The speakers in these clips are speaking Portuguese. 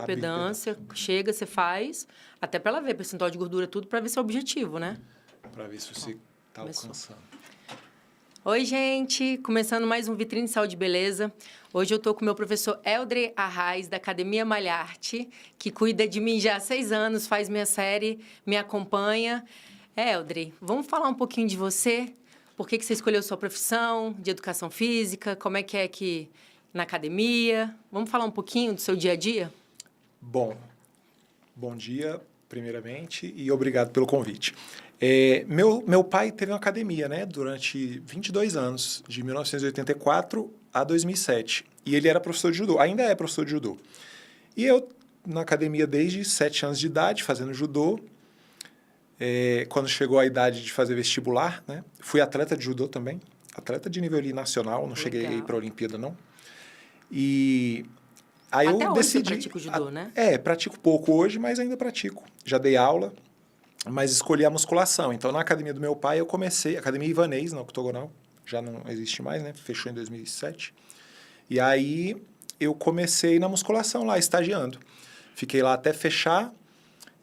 Pedância, chega, você faz, até para ela ver percentual de gordura, tudo, para ver seu objetivo, né? Para ver se você está alcançando. Oi, gente! Começando mais um Vitrine Saúde e Beleza. Hoje eu estou com o meu professor Eldre Arraes, da Academia Malharte, que cuida de mim já há 6 anos, faz minha série, me acompanha. Eldre, vamos falar um pouquinho de você? Por que você escolheu sua profissão de educação física? Como é que aqui na academia? Vamos falar um pouquinho do seu dia a dia? Bom dia, primeiramente, e obrigado pelo convite. Meu pai teve uma academia, né, durante 22 anos, de 1984 a 2007. E ele era professor de judô, ainda é professor de judô. E eu, na academia desde 7 anos de idade, fazendo judô. Quando chegou a idade de fazer vestibular, né, fui atleta de judô também, atleta de nível nacional, não cheguei a ir para a Olimpíada, não. E aí até eu hoje decidi... você pratica o judô, né? Pratico pouco hoje, mas ainda pratico. Já dei aula, mas escolhi a musculação. Então, na academia do meu pai, eu comecei... Academia Ivanês, na Octogonal, já não existe mais, né? Fechou em 2007. E aí, eu comecei na musculação lá, estagiando. Fiquei lá até fechar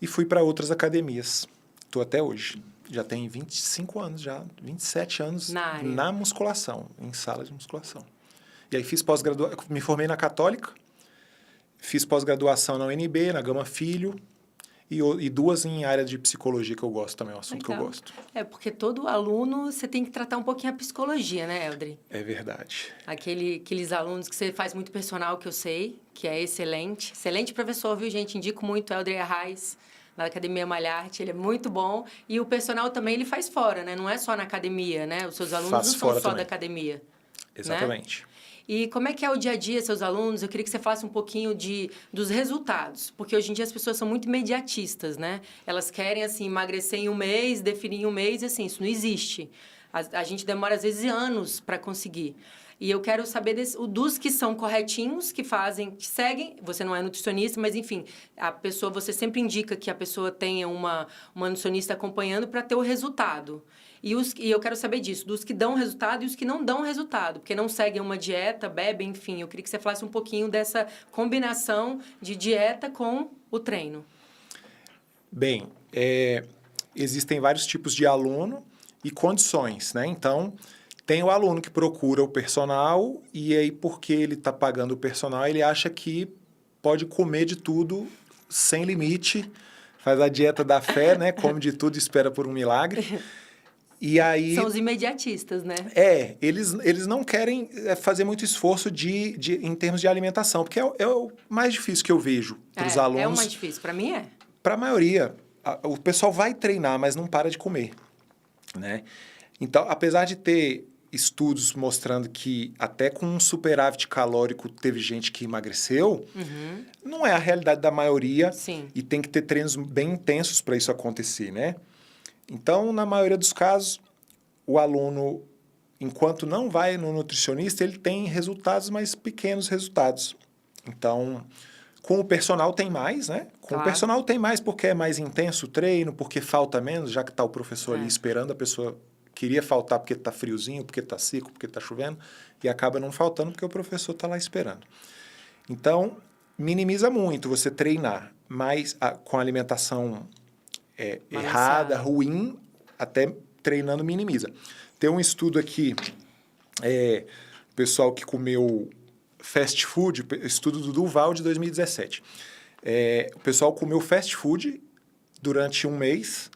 e fui para outras academias. Estou até hoje. Já tem 25 anos, já 27 anos na musculação, em sala de musculação. E aí, fiz pós-graduação... Me formei na Católica. Fiz pós-graduação na UNB, na Gama Filho, e 2 em área de psicologia, que eu gosto também, é um assunto que eu gosto. Porque todo aluno, você tem que tratar um pouquinho a psicologia, né, Eldre? É verdade. Aqueles alunos que você faz muito personal, que eu sei, que é excelente. Excelente professor, viu, gente? Indico muito o Eldre Arraes, na Academia Malharte, ele é muito bom. E o personal também ele faz fora, né? Não é só na academia, né? Os seus alunos não são só da academia. Exatamente. Né? E como é que é o dia a dia, seus alunos? Eu queria que você falasse um pouquinho dos resultados, porque hoje em dia as pessoas são muito imediatistas, né? Elas querem, assim, emagrecer em um mês, definir em um mês, e assim, isso não existe. A gente demora, às vezes, anos para conseguir. E eu quero saber dos que são corretinhos, que fazem, que seguem. Você não é nutricionista, mas, enfim, você sempre indica que a pessoa tenha uma nutricionista acompanhando para ter o resultado. E eu quero saber disso, dos que dão resultado e os que não dão resultado, porque não seguem uma dieta, bebem, enfim. Eu queria que você falasse um pouquinho dessa combinação de dieta com o treino. Bem, existem vários tipos de aluno e condições, né? Então, tem o aluno que procura o personal e aí, porque ele está pagando o personal, ele acha que pode comer de tudo sem limite, faz a dieta da fé, né? Come de tudo e espera por um milagre. E aí, são os imediatistas, né? Eles não querem fazer muito esforço em termos de alimentação, porque é o mais difícil que eu vejo para os alunos. É o mais difícil, para mim é. Para a maioria, o pessoal vai treinar, mas não para de comer, né? Então, apesar de ter estudos mostrando que até com um superávit calórico teve gente que emagreceu, não é a realidade da maioria. Sim. E tem que ter treinos bem intensos para isso acontecer, né? Então, na maioria dos casos, o aluno, enquanto não vai no nutricionista, ele tem resultados, mas pequenos resultados. Então, com o personal tem mais, né? Com o personal tem mais porque é mais intenso o treino, porque falta menos, já que está o professor ali esperando, a pessoa queria faltar porque está friozinho, porque está seco, porque está chovendo, e acaba não faltando porque o professor está lá esperando. Então, minimiza muito você treinar, mas com alimentação errada, ruim, até treinando minimiza. Tem um estudo aqui, pessoal que comeu fast food, estudo do Duval de 2017. O pessoal comeu fast food durante um mês,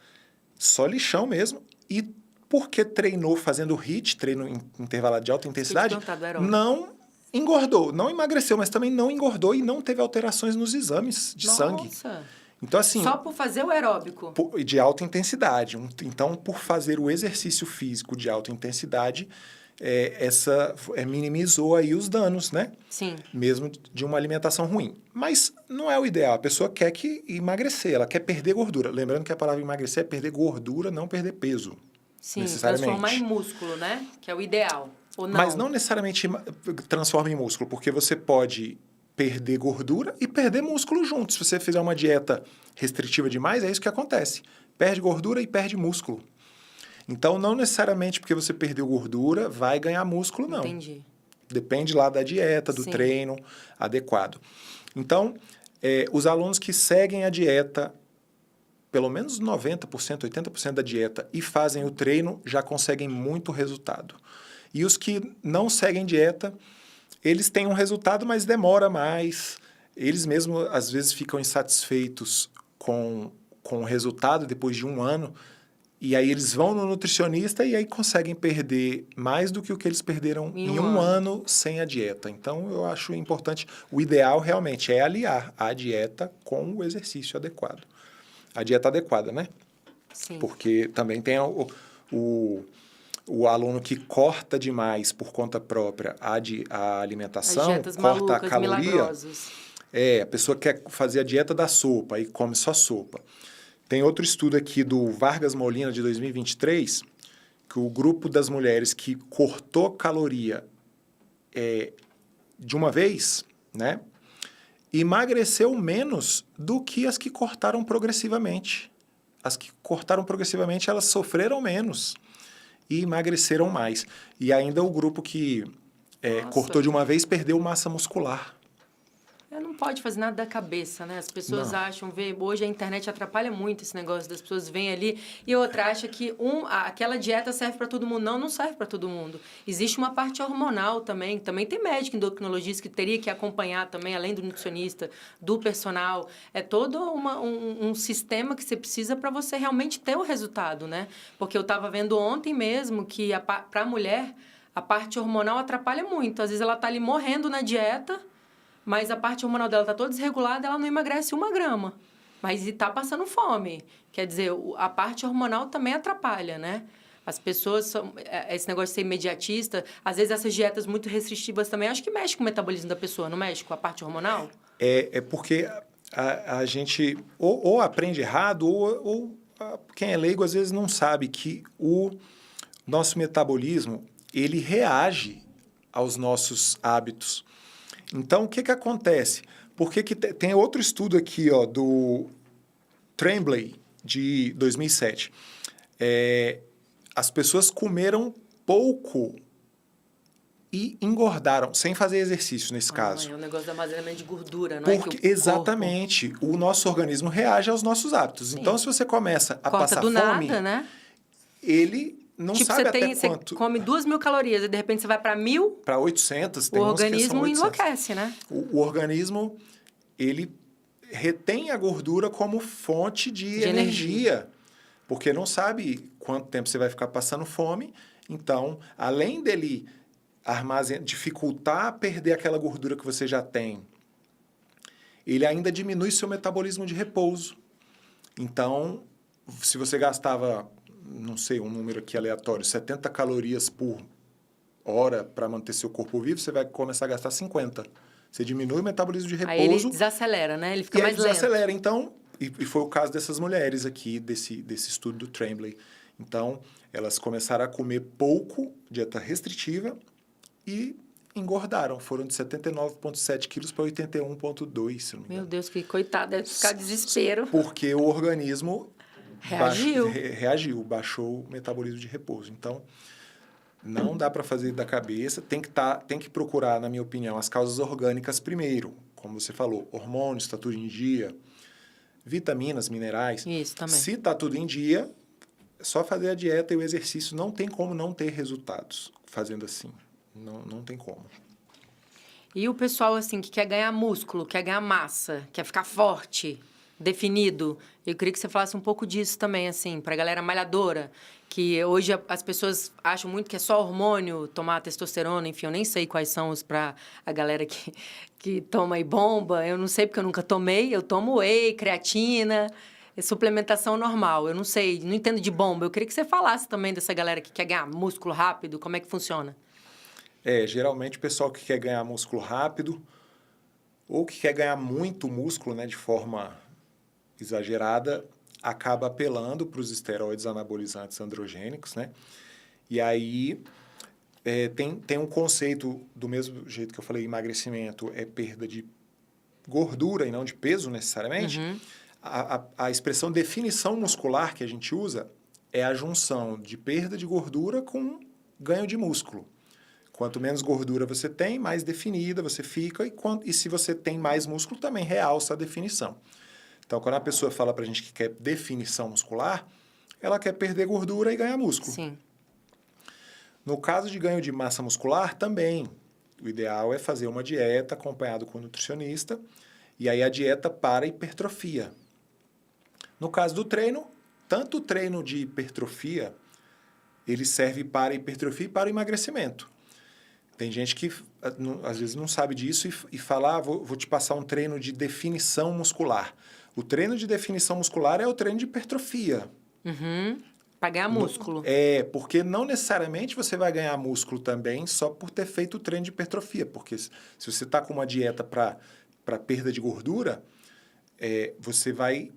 só lixão mesmo, e porque treinou fazendo HIIT, treino intervalado de alta intensidade, não engordou, não emagreceu, mas também não engordou e não teve alterações nos exames de sangue. Então, assim, só por fazer o aeróbico? De alta intensidade. Então, por fazer o exercício físico de alta intensidade, minimizou aí os danos, né? Sim. Mesmo de uma alimentação ruim. Mas não é o ideal. A pessoa quer emagrecer, ela quer perder gordura. Lembrando que a palavra emagrecer é perder gordura, não perder peso. Sim, transformar em músculo, né? Que é o ideal. Ou não? Mas não necessariamente transforma em músculo, porque você pode perder gordura e perder músculo junto. Se você fizer uma dieta restritiva demais, é isso que acontece. Perde gordura e perde músculo. Então, não necessariamente porque você perdeu gordura, vai ganhar músculo, não. Entendi. Depende lá da dieta, do treino adequado. Então, Os alunos que seguem a dieta, pelo menos 90%, 80% da dieta, e fazem o treino, já conseguem muito resultado. E os que não seguem dieta, eles têm um resultado, mas demora mais. Eles mesmos, às vezes, ficam insatisfeitos com o resultado depois de um ano, e aí eles vão no nutricionista e aí conseguem perder mais do que o que eles perderam em um ano sem a dieta. Então, eu acho importante, o ideal realmente é aliar a dieta com o exercício adequado. A dieta adequada, né? Sim. Porque também tem o aluno que corta demais por conta própria a alimentação, As dietas corta malucas, a caloria. milagrosas. A pessoa quer fazer a dieta da sopa e come só sopa. Tem outro estudo aqui do Vargas Molina, de 2023, que o grupo das mulheres que cortou caloria de uma vez, né, emagreceu menos do que as que cortaram progressivamente. As que cortaram progressivamente, elas sofreram menos e emagreceram mais. E ainda o grupo que cortou de uma vez perdeu massa muscular. Não pode fazer nada da cabeça, né? As pessoas acham, hoje a internet atrapalha muito esse negócio das pessoas vêm ali e outra acha que aquela dieta serve para todo mundo. Não serve para todo mundo. Existe uma parte hormonal também. Também tem médico endocrinologista que teria que acompanhar também, além do nutricionista, do personal. É todo um sistema que você precisa para você realmente ter o resultado, né? Porque eu estava vendo ontem mesmo que para a mulher a parte hormonal atrapalha muito. Às vezes ela está ali morrendo na dieta, mas a parte hormonal dela está toda desregulada, ela não emagrece 1 grama. Mas está passando fome. Quer dizer, a parte hormonal também atrapalha, né? As pessoas, esse negócio de ser imediatista, às vezes essas dietas muito restritivas também, acho que mexe com o metabolismo da pessoa, não mexe com a parte hormonal? É porque a gente ou aprende errado, ou quem é leigo às vezes não sabe que o nosso metabolismo, ele reage aos nossos hábitos. Então, o que acontece? Porque tem outro estudo aqui, do Tremblay, de 2007. As pessoas comeram pouco e engordaram, sem fazer exercício nesse caso. É o negócio do armazenamento de gordura, não é? Exatamente. O nosso organismo reage aos nossos hábitos. Sim. Então, se você começa a passar fome... nada, né? Ele... não sabe até quanto. Você come 2.000 calorias e de repente você vai para 1.000. Para 800, tem o uns que são 800. organismo enlouquece, né? O organismo, ele retém a gordura como fonte de energia, porque não sabe quanto tempo você vai ficar passando fome. Então, além dele dificultar perder aquela gordura que você já tem, ele ainda diminui seu metabolismo de repouso. Então, se você gastava, não sei, um número aqui aleatório, 70 calorias por hora para manter seu corpo vivo, você vai começar a gastar 50. Você diminui o metabolismo de repouso. Aí ele desacelera, né? Ele fica mais lento. Desacelera. Então, e foi o caso dessas mulheres aqui, desse estudo do Tremblay. Então, elas começaram a comer pouco, dieta restritiva, e engordaram. Foram de 79,7 quilos para 81,2, se não me engano. Meu Deus, que coitado, deve ficar desespero. Porque o organismo reagiu, baixou o metabolismo de repouso. Então, não dá para fazer da cabeça. Tem que procurar, na minha opinião, as causas orgânicas primeiro. Como você falou, hormônios, está tudo em dia, vitaminas, minerais. Isso também. Se está tudo em dia, é só fazer a dieta e o exercício. Não tem como não ter resultados fazendo assim. Não tem como. E o pessoal, assim, que quer ganhar músculo, quer ganhar massa, quer ficar forte, definido, eu queria que você falasse um pouco disso também, assim, pra galera malhadora, que hoje as pessoas acham muito que é só hormônio, tomar testosterona, enfim, eu nem sei quais são os pra a galera que toma e bomba, eu não sei porque eu nunca tomei, eu tomo whey, creatina, suplementação normal, eu não sei, não entendo de bomba, eu queria que você falasse também dessa galera que quer ganhar músculo rápido, como é que funciona? Geralmente o pessoal que quer ganhar músculo rápido ou que quer ganhar muito músculo, né, de forma exagerada, acaba apelando para os esteroides anabolizantes androgênicos, né? E aí tem um conceito, do mesmo jeito que eu falei, emagrecimento é perda de gordura e não de peso necessariamente. Uhum. A expressão definição muscular que a gente usa é a junção de perda de gordura com ganho de músculo. Quanto menos gordura você tem, mais definida você fica, e se você tem mais músculo, também realça a definição. Então, quando a pessoa fala pra gente que quer definição muscular, ela quer perder gordura e ganhar músculo. Sim. No caso de ganho de massa muscular, também. O ideal é fazer uma dieta acompanhado com o nutricionista, e aí a dieta para hipertrofia. No caso do treino, tanto o treino de hipertrofia, ele serve para hipertrofia e para o emagrecimento. Tem gente que às vezes não sabe disso e fala, vou te passar um treino de definição muscular. O treino de definição muscular é o treino de hipertrofia. Uhum. Para ganhar músculo. Porque não necessariamente você vai ganhar músculo também só por ter feito o treino de hipertrofia. Porque se você está com uma dieta para perda de gordura, você vai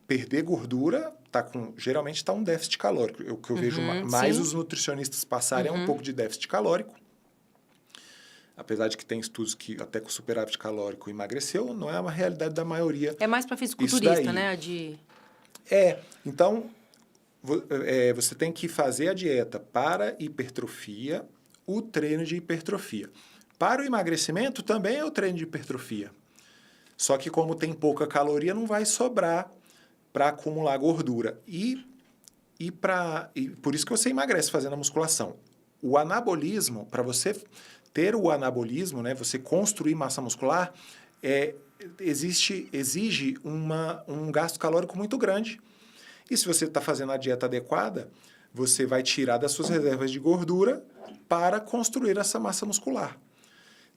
perder gordura, geralmente está um déficit calórico. O que eu vejo mais sim. os nutricionistas passarem é um pouco de déficit calórico. Apesar de que tem estudos que até com superávit calórico emagreceu, não é uma realidade da maioria. É mais para fisiculturista, né? Então, você tem que fazer a dieta para hipertrofia, o treino de hipertrofia. Para o emagrecimento, também é o treino de hipertrofia. Só que como tem pouca caloria, não vai sobrar para acumular gordura. E por isso que você emagrece fazendo a musculação. O anabolismo, para você ter o anabolismo, né, você construir massa muscular, exige um gasto calórico muito grande. E se você está fazendo a dieta adequada, você vai tirar das suas reservas de gordura para construir essa massa muscular.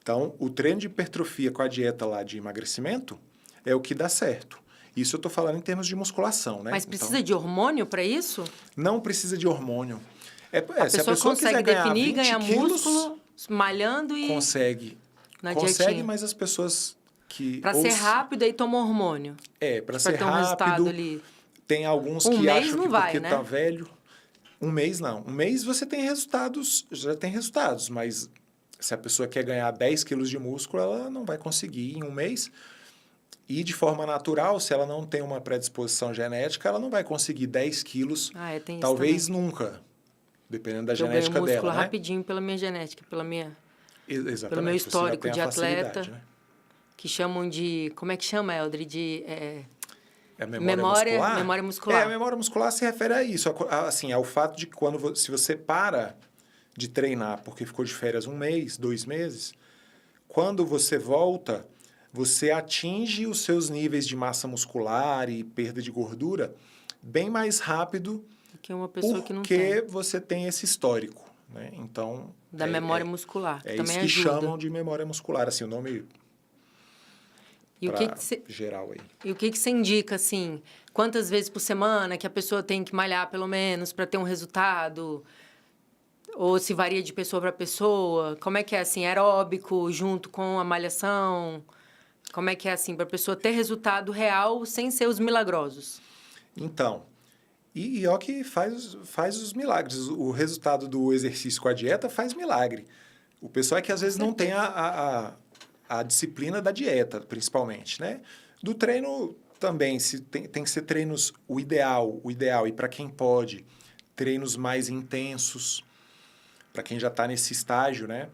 Então, o treino de hipertrofia com a dieta lá de emagrecimento é o que dá certo. Isso eu estou falando em termos de musculação, né? Mas precisa de hormônio para isso? Não precisa de hormônio. Se a pessoa quiser definir, ganhar quilos, músculo, malhando e... Consegue. Dietinha. Mas as pessoas que... Para ser rápido, aí toma hormônio. Para ser ter um resultado ali. Tem alguns que acham que porque tá velho... Um mês não. Um mês você tem resultados, já tem resultados, mas se a pessoa quer ganhar 10 quilos de músculo, ela não vai conseguir em um mês. E de forma natural, se ela não tem uma predisposição genética, ela não vai conseguir 10 quilos, talvez nunca, dependendo da genética dela. Eu ganho músculo rapidinho pela minha genética, pelo meu Exatamente, histórico de atleta, né? que chamam de... Como é que chama, Eldri? Memória muscular? Memória muscular. A memória muscular se refere a isso, assim, ao fato de que se você para de treinar porque ficou de férias 1 mês, 2 meses, quando você volta, você atinge os seus níveis de massa muscular e perda de gordura bem mais rápido que uma pessoa que não tem. Porque você tem esse histórico, né? Então... Da memória muscular. É também isso que ajuda. chamam de memória muscular, assim, o nome... geral aí. E o que você indica, assim, quantas vezes por semana que a pessoa tem que malhar, pelo menos, para ter um resultado? Ou se varia de pessoa para pessoa? Como é que é, assim, aeróbico junto com a malhação? Como é que é, assim, para a pessoa ter resultado real sem ser os milagrosos? Então, e ó que faz os milagres. O resultado do exercício com a dieta faz milagre. O pessoal é que às vezes não tem a disciplina da dieta, principalmente, né? Do treino também, tem que ser treinos, o ideal, e para quem pode, treinos mais intensos, para quem já está nesse estágio, né?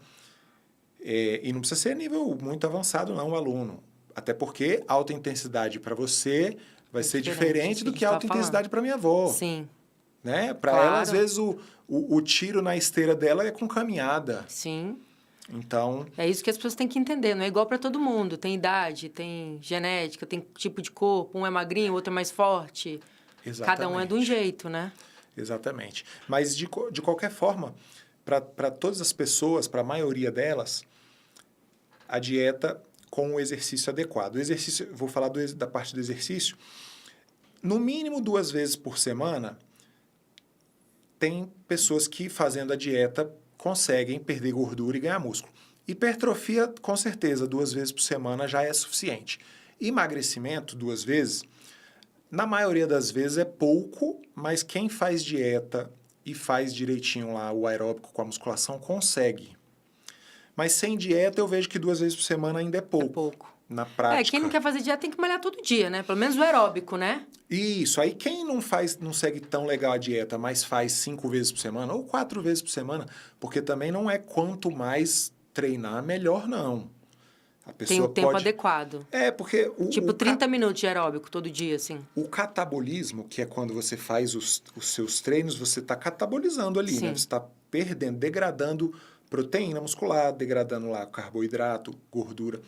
E não precisa ser nível muito avançado, não, o aluno. Até porque alta intensidade para você vai ser diferente do que alta intensidade para minha avó. Sim. Né? Para ela, às vezes, o tiro na esteira dela é com caminhada. Sim. Então... É isso que as pessoas têm que entender. Não é igual para todo mundo. Tem idade, tem genética, tem tipo de corpo. Um é magrinho, o outro é mais forte. Exatamente. Cada um é de um jeito, né? Exatamente. Mas, de qualquer forma, para todas as pessoas, para a maioria delas, a dieta com o exercício adequado. O exercício, vou falar da parte do exercício. No mínimo 2 vezes por semana, tem pessoas que, fazendo a dieta, conseguem perder gordura e ganhar músculo. Hipertrofia, com certeza, 2 vezes por semana já é suficiente. Emagrecimento, 2 vezes, na maioria das vezes é pouco, mas quem faz dieta e faz direitinho lá o aeróbico com a musculação consegue. Mas sem dieta eu vejo que 2 vezes por semana ainda é pouco. na prática... Quem não quer fazer dieta tem que malhar todo dia, né? Pelo menos o aeróbico, né? Isso, aí quem não segue tão legal a dieta, mas faz 5 vezes por semana ou 4 vezes por semana, porque também não é quanto mais treinar, melhor não. A pessoa Tem o tempo pode... adequado. porque... Tipo, 30 minutos de aeróbico todo dia, assim. O catabolismo, que é quando você faz os seus treinos, você está catabolizando ali, Sim. né? Você está perdendo, degradando proteína muscular, degradando lá carboidrato, gordura.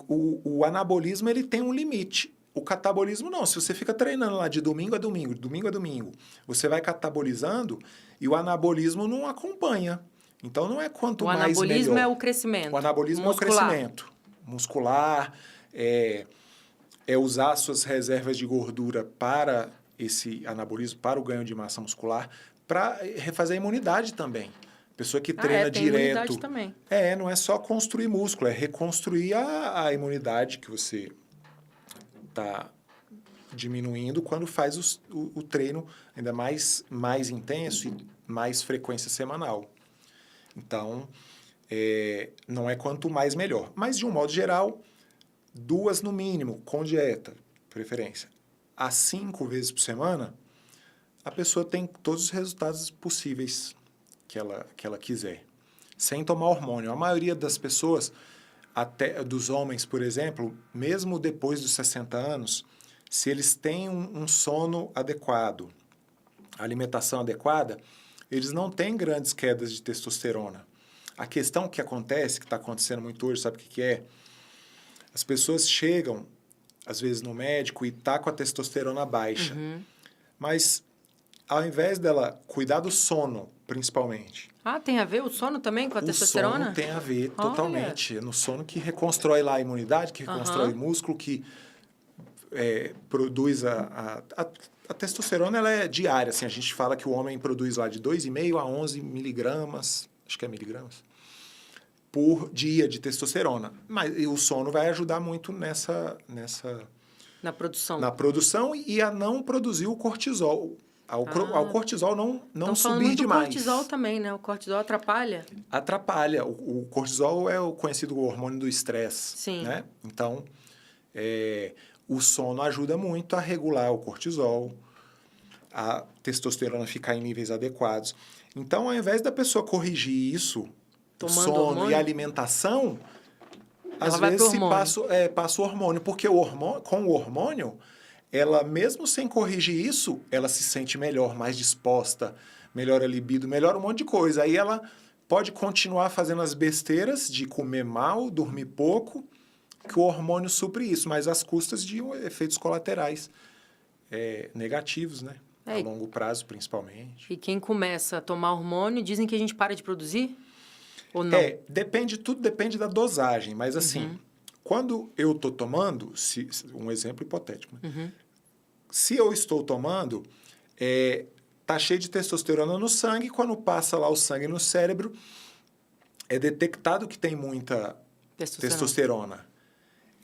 O anabolismo, ele tem um limite. O catabolismo não. Se você fica treinando lá de domingo a domingo, você vai catabolizando e o anabolismo não acompanha. Então, não é quanto mais melhor. O anabolismo é o crescimento. O anabolismo muscular. é o crescimento. Muscular, é usar suas reservas de gordura para esse anabolismo, para o ganho de massa muscular, para refazer a imunidade também. Pessoa que treina tem direto. imunidade também. Não é só construir músculo, é reconstruir a imunidade que você está diminuindo quando faz o treino ainda mais intenso e mais frequência semanal. Então, não é quanto mais melhor. Mas, de um modo geral, 2 no mínimo, com dieta, preferência. A 5 vezes por semana, a pessoa tem todos os resultados possíveis que ela quiser, sem tomar hormônio. A maioria das pessoas, até dos homens, por exemplo, mesmo depois dos 60 anos, se eles têm um sono adequado, alimentação adequada, eles não têm grandes quedas de testosterona. A questão que acontece, que está acontecendo muito hoje, sabe o que é? As pessoas chegam, às vezes, no médico e tá com a testosterona baixa. Uhum. Mas, ao invés dela cuidar do sono, principalmente... Tem a ver o sono também com a testosterona? O sono tem a ver totalmente. É no sono que reconstrói lá a imunidade, que reconstrói o músculo, que produz a testosterona, ela é diária. Assim, a gente fala que o homem produz lá de 2,5 a 11 miligramas, acho que é miligramas, por dia de testosterona. Mas o sono vai ajudar muito Na produção. Na produção e a não produzir o cortisol. Ao cortisol não subir muito demais. O cortisol também, né? O cortisol atrapalha? Atrapalha. O cortisol é o conhecido hormônio do estresse. Sim. Né? Então, o sono ajuda muito a regular o cortisol, a testosterona ficar em níveis adequados. Então, ao invés da pessoa corrigir isso, tomando sono hormônio, e alimentação, ela às vai vezes pro hormônio. passa o hormônio, porque com o hormônio, ela mesmo sem corrigir isso, ela se sente melhor, mais disposta, melhora a libido, melhora um monte de coisa. Aí ela pode continuar fazendo as besteiras de comer mal, dormir pouco, que o hormônio supre isso, mas às custas de efeitos colaterais negativos, né? A longo prazo, principalmente. E quem começa a tomar hormônio, dizem que a gente para de produzir? Ou não? Tudo depende da dosagem, mas assim, quando eu estou tomando, um exemplo hipotético, né? Se eu estou tomando, tá cheio de testosterona no sangue, quando passa lá o sangue no cérebro, é detectado que tem muita testosterona.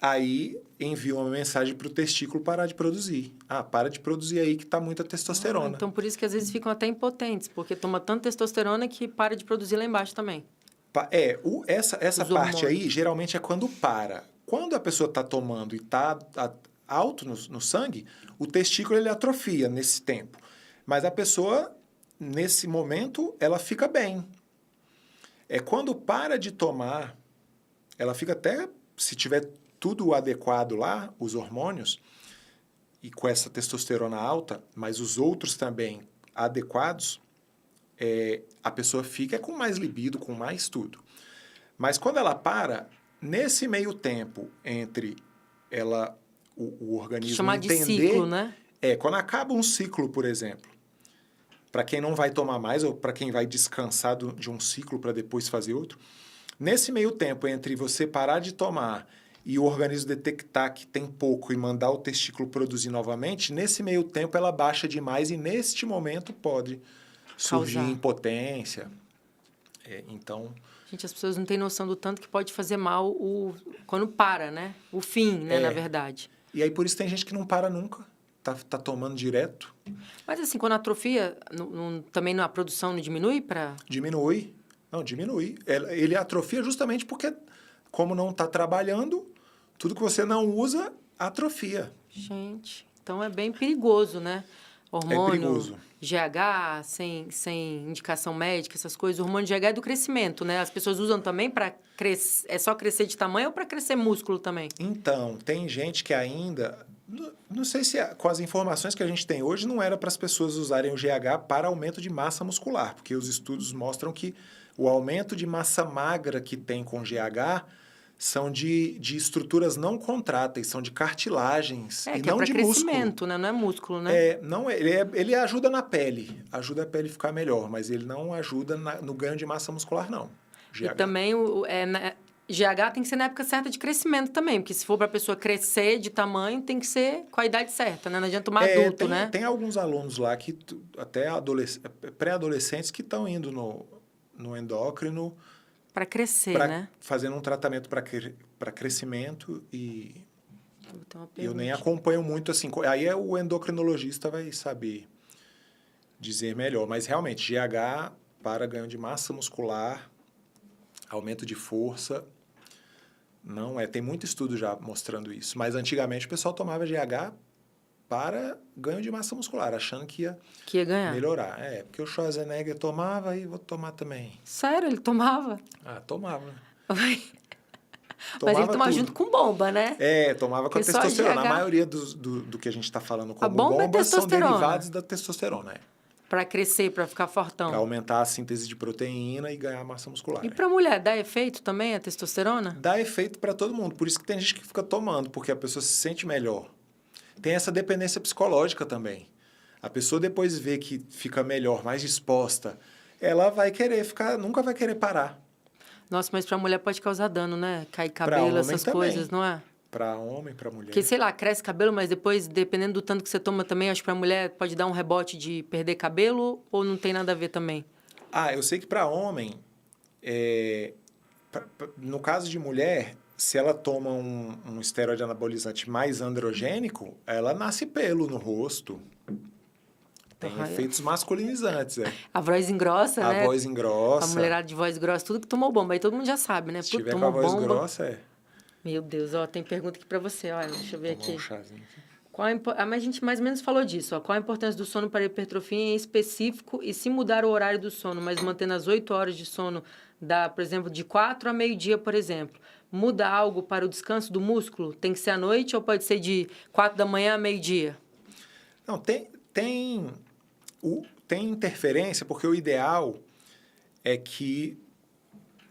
Aí envia uma mensagem para o testículo parar de produzir. Para de produzir aí que está muita testosterona. Então, por isso que às vezes ficam até impotentes, porque toma tanta testosterona que para de produzir lá embaixo também. Essa parte aí, geralmente, é quando para. Quando a pessoa está tomando e está alto no sangue, o testículo ele atrofia nesse tempo. Mas a pessoa, nesse momento, ela fica bem. Quando para de tomar, ela fica até, se tiver tudo adequado lá, os hormônios, e com essa testosterona alta, mas os outros também adequados, a pessoa fica com mais libido, com mais tudo. Mas quando ela para, nesse meio tempo entre o organismo chamar entender... de ciclo, né? Quando acaba um ciclo, por exemplo, para quem não vai tomar mais ou para quem vai descansar de um ciclo para depois fazer outro, nesse meio tempo entre você parar de tomar e o organismo detectar que tem pouco e mandar o testículo produzir novamente, nesse meio tempo ela baixa demais e neste momento pode surgir impotência. Então... Gente, as pessoas não têm noção do tanto que pode fazer mal quando para, né? O fim, né, na verdade. E aí por isso tem gente que não para nunca, tá tomando direto. Mas assim, quando atrofia, também a produção não diminui para... Diminui. Não, diminui. Ele atrofia justamente porque como não está trabalhando, tudo que você não usa, atrofia. Gente, então é bem perigoso, né? Hormônio, perigoso. GH, sem indicação médica, essas coisas. O hormônio GH é do crescimento, né? As pessoas usam também para crescer. É só crescer de tamanho ou para crescer músculo também? Então, tem gente que ainda... Não sei se com as informações que a gente tem hoje, não era para as pessoas usarem o GH para aumento de massa muscular, porque os estudos mostram que o aumento de massa magra que tem com GH são de estruturas não contráteis, são de cartilagens e Que é não para de crescimento, músculo. né? Não é músculo, né? Não, ele ajuda na pele, ajuda a pele ficar melhor, mas ele não ajuda no ganho de massa muscular, não. GH. E também GH tem que ser na época certa de crescimento também, porque se for para a pessoa crescer de tamanho, tem que ser com a idade certa, né? Não adianta tomar adulto, né? Tem alguns alunos lá, que até pré-adolescentes, que estão indo no endócrino... Para crescer, né? Fazendo um tratamento para crescimento e eu nem pergunta. acompanho muito assim. Aí o endocrinologista vai saber dizer melhor. Mas realmente, GH para ganho de massa muscular, aumento de força, não é. Tem muito estudo já mostrando isso. Mas antigamente o pessoal tomava GH para ganho de massa muscular, achando que ia ganhar. melhorar. Porque o Schwarzenegger tomava e vou tomar também. Sério? Ele tomava? Tomava. Mas ele tomava junto com bomba, né? Tomava com a testosterona. A maioria do que a gente está falando como bomba são derivados da testosterona. Para crescer, para ficar fortão. Para aumentar a síntese de proteína e ganhar massa muscular. E para mulher, dá efeito também a testosterona? Dá efeito para todo mundo. Por isso que tem gente que fica tomando, porque a pessoa se sente melhor. Tem essa dependência psicológica também. A pessoa depois vê que fica melhor, mais disposta, ela vai querer ficar, nunca vai querer parar. Nossa, mas para mulher pode causar dano, né? Cair cabelo, essas coisas, não é? Para homem, para mulher. Porque, sei lá, cresce cabelo, mas depois, dependendo do tanto que você toma também, acho que para mulher pode dar um rebote de perder cabelo ou não tem nada a ver também? Eu sei que para homem, no caso de mulher, se ela toma um esteroide anabolizante mais androgênico, ela nasce pelo no rosto. Tem efeitos masculinizantes, A voz engrossa, né? A voz engrossa. A mulherada de voz grossa, tudo que tomou bomba. Aí todo mundo já sabe, né? Se tiver com a voz grossa, Meu Deus, tem pergunta aqui pra você. Olha, deixa eu ver aqui. Um chazinho aqui. Mas a gente mais ou menos falou disso. Qual a importância do sono para a hipertrofia em específico e se mudar o horário do sono, mas mantendo as 8 horas de sono, por exemplo, de 4 a meio-dia, por exemplo, muda algo para o descanso do músculo? Tem que ser à noite ou pode ser de 4 da manhã a meio-dia? Não, tem interferência, porque o ideal é que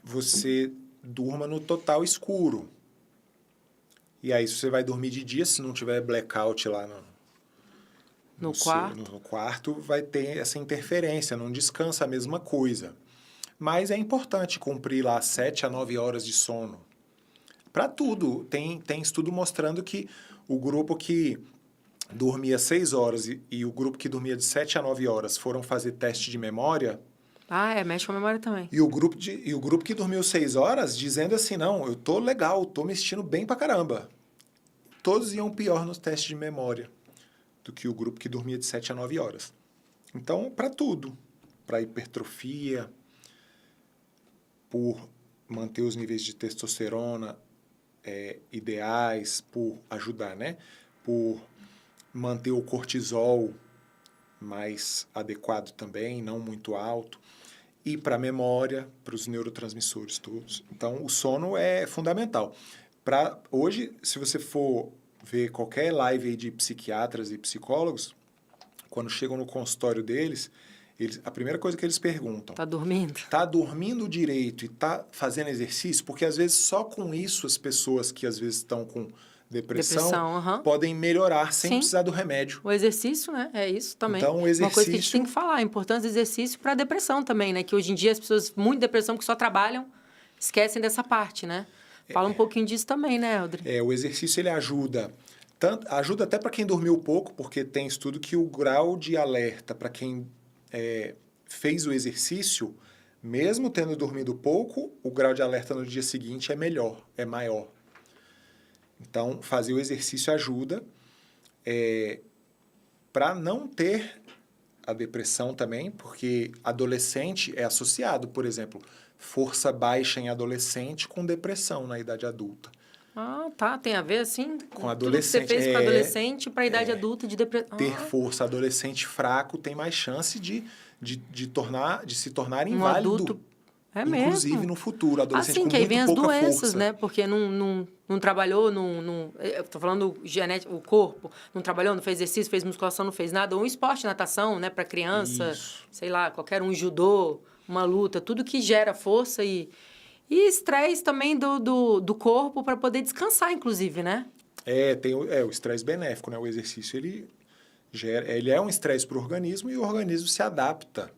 você durma no total escuro. E aí, se você vai dormir de dia, se não tiver blackout lá no quarto, vai ter essa interferência, não descansa a mesma coisa. Mas é importante cumprir lá 7 a 9 horas de sono. Para tudo. Tem estudo mostrando que o grupo que dormia 6 horas e o grupo que dormia de 7 a 9 horas foram fazer teste de memória. Mexe com a memória também. E o grupo que dormiu 6 horas, dizendo assim, não, eu tô legal, tô me sentindo bem pra caramba. Todos iam pior nos testes de memória do que o grupo que dormia de 7 a 9 horas. Então, para tudo. Para hipertrofia, por manter os níveis de testosterona ideais, por ajudar, né? Por manter o cortisol mais adequado também, não muito alto. E para a memória, para os neurotransmissores todos. Então, o sono é fundamental. Hoje, se você for ver qualquer live aí de psiquiatras e psicólogos, quando chegam no consultório deles, a primeira coisa que eles perguntam... Tá dormindo? Tá dormindo direito e tá fazendo exercício? Porque, às vezes, só com isso as pessoas que, às vezes, estão com depressão podem melhorar sem precisar do remédio. O exercício, né? É isso também. Então, o exercício... Uma coisa que a gente tem que falar, a importância do exercício para a depressão também, né? Que hoje em dia as pessoas, muito depressão, que só trabalham, esquecem dessa parte, né? Fala um pouquinho disso também, né, Eldri? O exercício, ele ajuda até para quem dormiu pouco, porque tem estudo que o grau de alerta para quem fez o exercício, mesmo tendo dormido pouco, o grau de alerta no dia seguinte é maior. Então, fazer o exercício ajuda para não ter a depressão também, porque adolescente é associado, por exemplo, força baixa em adolescente com depressão na idade adulta. Ah, tá. Tem a ver, assim? Com Tudo que você adolescente. fez com adolescente para a idade adulta de depressão. Ter força adolescente fraco tem mais chance de se tornar Um inválido. adulto... É inclusive mesmo. no futuro, adolescente Assim, com que aí muito vem as pouca doenças, força. né? Porque não trabalhou, eu tô falando genético, o corpo, não trabalhou, não fez exercício, fez musculação, não fez nada. Ou um esporte, natação, né? Para criança, Isso. sei lá, qualquer um judô, uma luta, tudo que gera força e estresse também do corpo para poder descansar, inclusive, né? Tem o estresse benéfico, né? O exercício, ele é um estresse para o organismo e o organismo se adapta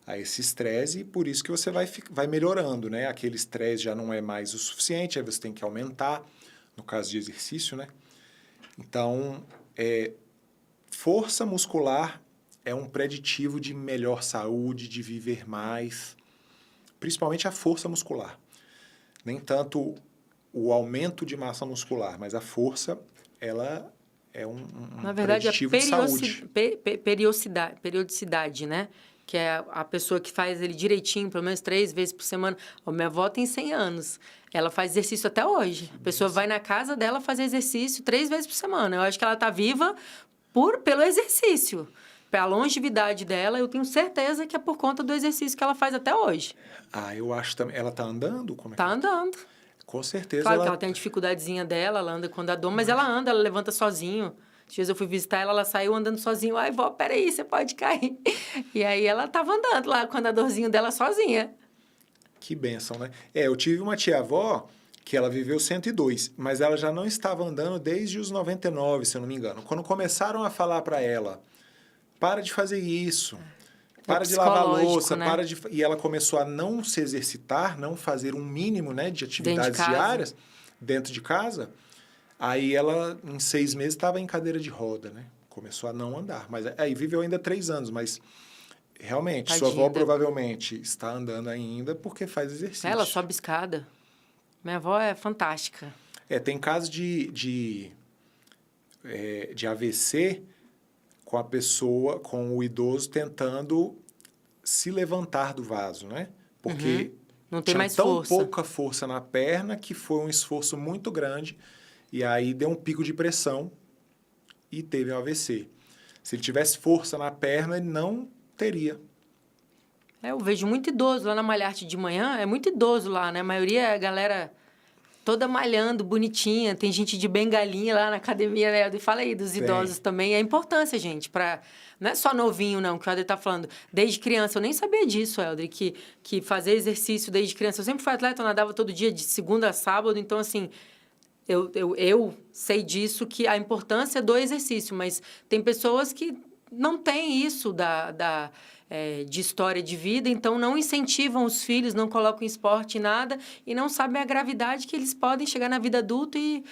a esse estresse e por isso que você vai melhorando, né? Aquele estresse já não é mais o suficiente, aí você tem que aumentar, no caso de exercício, né? Então, força muscular é um preditivo de melhor saúde, de viver mais, principalmente a força muscular. Nem tanto o aumento de massa muscular, mas a força, ela é um Na verdade, preditivo de saúde. periodicidade, né? Que é a pessoa que faz ele direitinho, pelo menos 3 vezes por semana. A minha avó tem 100 anos. Ela faz exercício até hoje. A pessoa vai na casa dela fazer exercício 3 vezes por semana. Eu acho que ela está viva pelo exercício. Pela longevidade dela, eu tenho certeza que é por conta do exercício que ela faz até hoje. Eu acho também. Ela está andando? Tá andando. Com certeza. Claro que ela tem a dificuldadezinha dela, ela anda com andador, mas ela anda, ela levanta sozinho. Esses dias eu fui visitar ela, ela saiu andando sozinha. Ai, vó, peraí, você pode cair. E aí ela estava andando lá com o andadorzinho dela sozinha. Que bênção, né? Eu tive uma tia-avó que ela viveu 102, mas ela já não estava andando desde os 99, se eu não me engano. Quando começaram a falar para ela, para de fazer isso, para de lavar louça, né? E ela começou a não se exercitar, não fazer um mínimo, né, de atividades diárias dentro de casa. Aí ela, em 6 meses, estava em cadeira de roda, né? Começou a não andar. Mas aí viveu ainda 3 anos, mas realmente, Tadinha, sua avó provavelmente está andando ainda porque faz exercício. Ela sobe escada. Minha avó é fantástica. Tem casos de AVC com a pessoa, com o idoso tentando se levantar do vaso, né? Porque não tem tinha mais tão força. pouca força na perna que foi um esforço muito grande e aí deu um pico de pressão e teve um AVC. Se ele tivesse força na perna, ele não teria. Eu vejo muito idoso lá na Malharte de manhã, é muito idoso lá, né? A maioria é a galera toda malhando, bonitinha, tem gente de bengalinha lá na academia, né? E fala aí dos idosos também, a importância, gente, não é só novinho, não, que o Helder tá falando. Desde criança, eu nem sabia disso, Helder, que fazer exercício desde criança. Eu sempre fui atleta, eu nadava todo dia, de segunda a sábado, então, assim, eu sei disso, que a importância do exercício, mas tem pessoas que não têm isso de história de vida, então não incentivam os filhos, não colocam em esporte nada e não sabem a gravidade que eles podem chegar na vida adulta e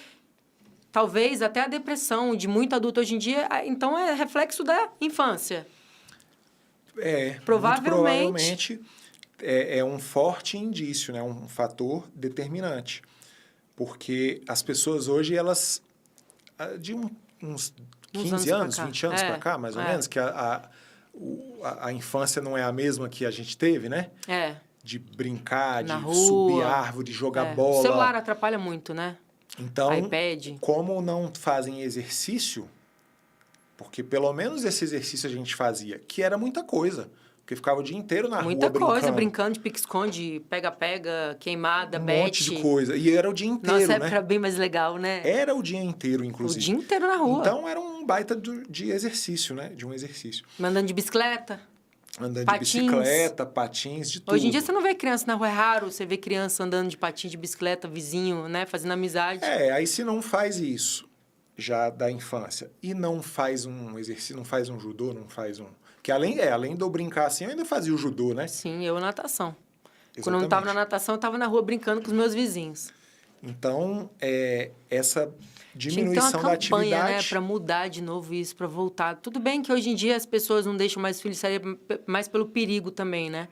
talvez até a depressão de muito adulto hoje em dia, então é reflexo da infância. Provavelmente é um forte indício, né? Um fator determinante. Porque as pessoas hoje, elas, de uns 15 anos, 20 anos para cá, mais ou menos, que a infância não é a mesma que a gente teve, né? De brincar, de subir árvore, de jogar bola. O celular atrapalha muito, né? Então, iPad. Como não fazem exercício, porque pelo menos esse exercício a gente fazia, que era muita coisa. Porque ficava o dia inteiro na rua brincando. Muita coisa, brincando de pique-esconde, pega-pega, queimada, bete. Um monte de coisa. E era o dia inteiro, Nossa, né? era bem mais legal, né? Era o dia inteiro, inclusive. O dia inteiro na rua. Então, era um baita de exercício, né? De um exercício. Andando de bicicleta. Andando patins. De bicicleta, patins, de tudo. Hoje em dia, você não vê criança na rua, é raro você vê criança andando de patins, de bicicleta, vizinho, né? Fazendo amizade. Aí se não faz isso, já da infância, e não faz um exercício, não faz um judô, não faz um... Que além de eu brincar assim, eu ainda fazia o judô, né? Sim, eu natação. Exatamente. Quando eu não estava na natação, eu estava na rua brincando com os meus vizinhos. Então, essa diminuição Tinha que ter uma da campanha, atividade... né, para mudar de novo isso, para voltar. Tudo bem que hoje em dia as pessoas não deixam mais filhos sair mais pelo perigo também, né?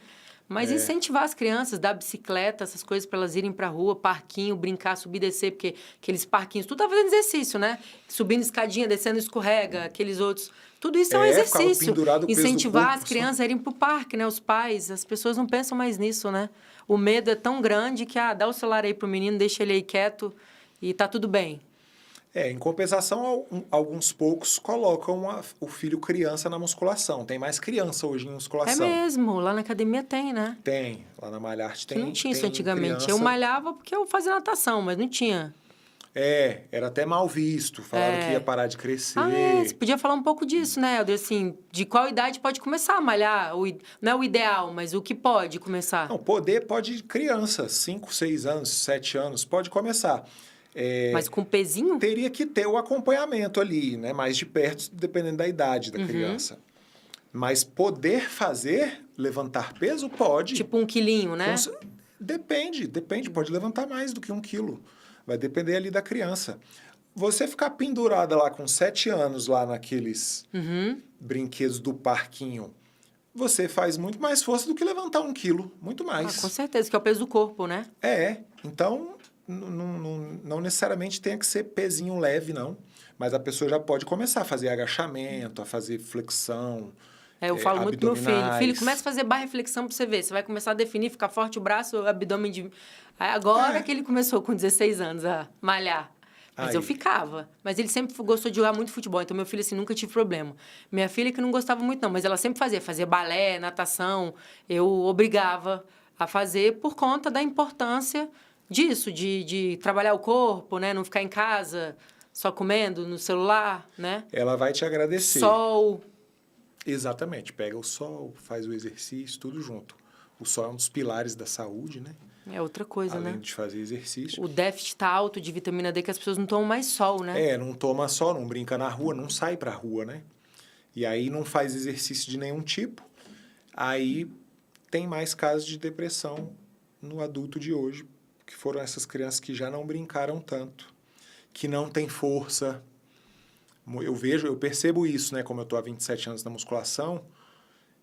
Mas incentivar as crianças, dar bicicleta, essas coisas para elas irem para a rua, parquinho, brincar, subir e descer, porque aqueles parquinhos, tudo tá fazendo exercício, né? Subindo escadinha, descendo escorrega, aqueles outros. Tudo isso é um ficava exercício. pendurado o peso do Incentivar corpo, as crianças a irem para o parque, né? Os pais, as pessoas não pensam mais nisso, né? O medo é tão grande que, dá o celular aí pro menino, deixa ele aí quieto e tá tudo bem. Em compensação, alguns poucos colocam o filho criança na musculação. Tem mais criança hoje em É musculação. mesmo, lá na academia tem, né? Tem, lá na Malharte tem. Que não tinha isso tem antigamente. criança. Eu malhava porque eu fazia natação, mas não tinha. Era até mal visto. Falaram que ia parar de crescer. Você podia falar um pouco disso, né, Helder? Assim, de qual idade pode começar a malhar? Não é o ideal, mas o que pode começar? Não, pode criança, 5, 6 anos, 7 anos, pode começar. Mas com pezinho? Teria que ter o acompanhamento ali, né? Mais de perto, dependendo da idade da criança. Mas poder fazer, levantar peso, pode. Tipo 1 quilinho, né? Depende. Pode levantar mais do que 1 quilo. Vai depender ali da criança. Você ficar pendurada lá com 7 anos, lá naqueles brinquedos do parquinho, você faz muito mais força do que levantar 1 quilo. Muito mais. Com certeza, que é o peso do corpo, né? Então, não necessariamente tem que ser pezinho leve, não. Mas a pessoa já pode começar a fazer agachamento, a fazer flexão, Eu falo muito pro meu filho. abdominais. Filho, começa a fazer barra e flexão pra você ver. Você vai começar a definir, ficar forte o braço, o abdômen de... Aí agora que ele começou com 16 anos a malhar. Mas Aí. eu ficava. Mas ele sempre gostou de jogar muito futebol. Então, meu filho, assim, nunca tive problema. Minha filha que não gostava muito, não. Mas ela sempre fazia. Fazia balé, natação. Eu obrigava a fazer por conta da importância disso. De trabalhar o corpo, né? Não ficar em casa só comendo no celular, né? Ela vai te agradecer. Sol. Exatamente. Pega o sol, faz o exercício, tudo junto. O sol é um dos pilares da saúde, né? É outra coisa, Além né? de fazer exercício. O déficit tá alto de vitamina D, que as pessoas não tomam mais sol, né? Não toma sol, não brinca na rua, não sai pra rua, né? E aí não faz exercício de nenhum tipo. Aí tem mais casos de depressão no adulto de hoje, que foram essas crianças que já não brincaram tanto, que não têm força. Eu percebo isso, né? Como eu tô há 27 anos na musculação,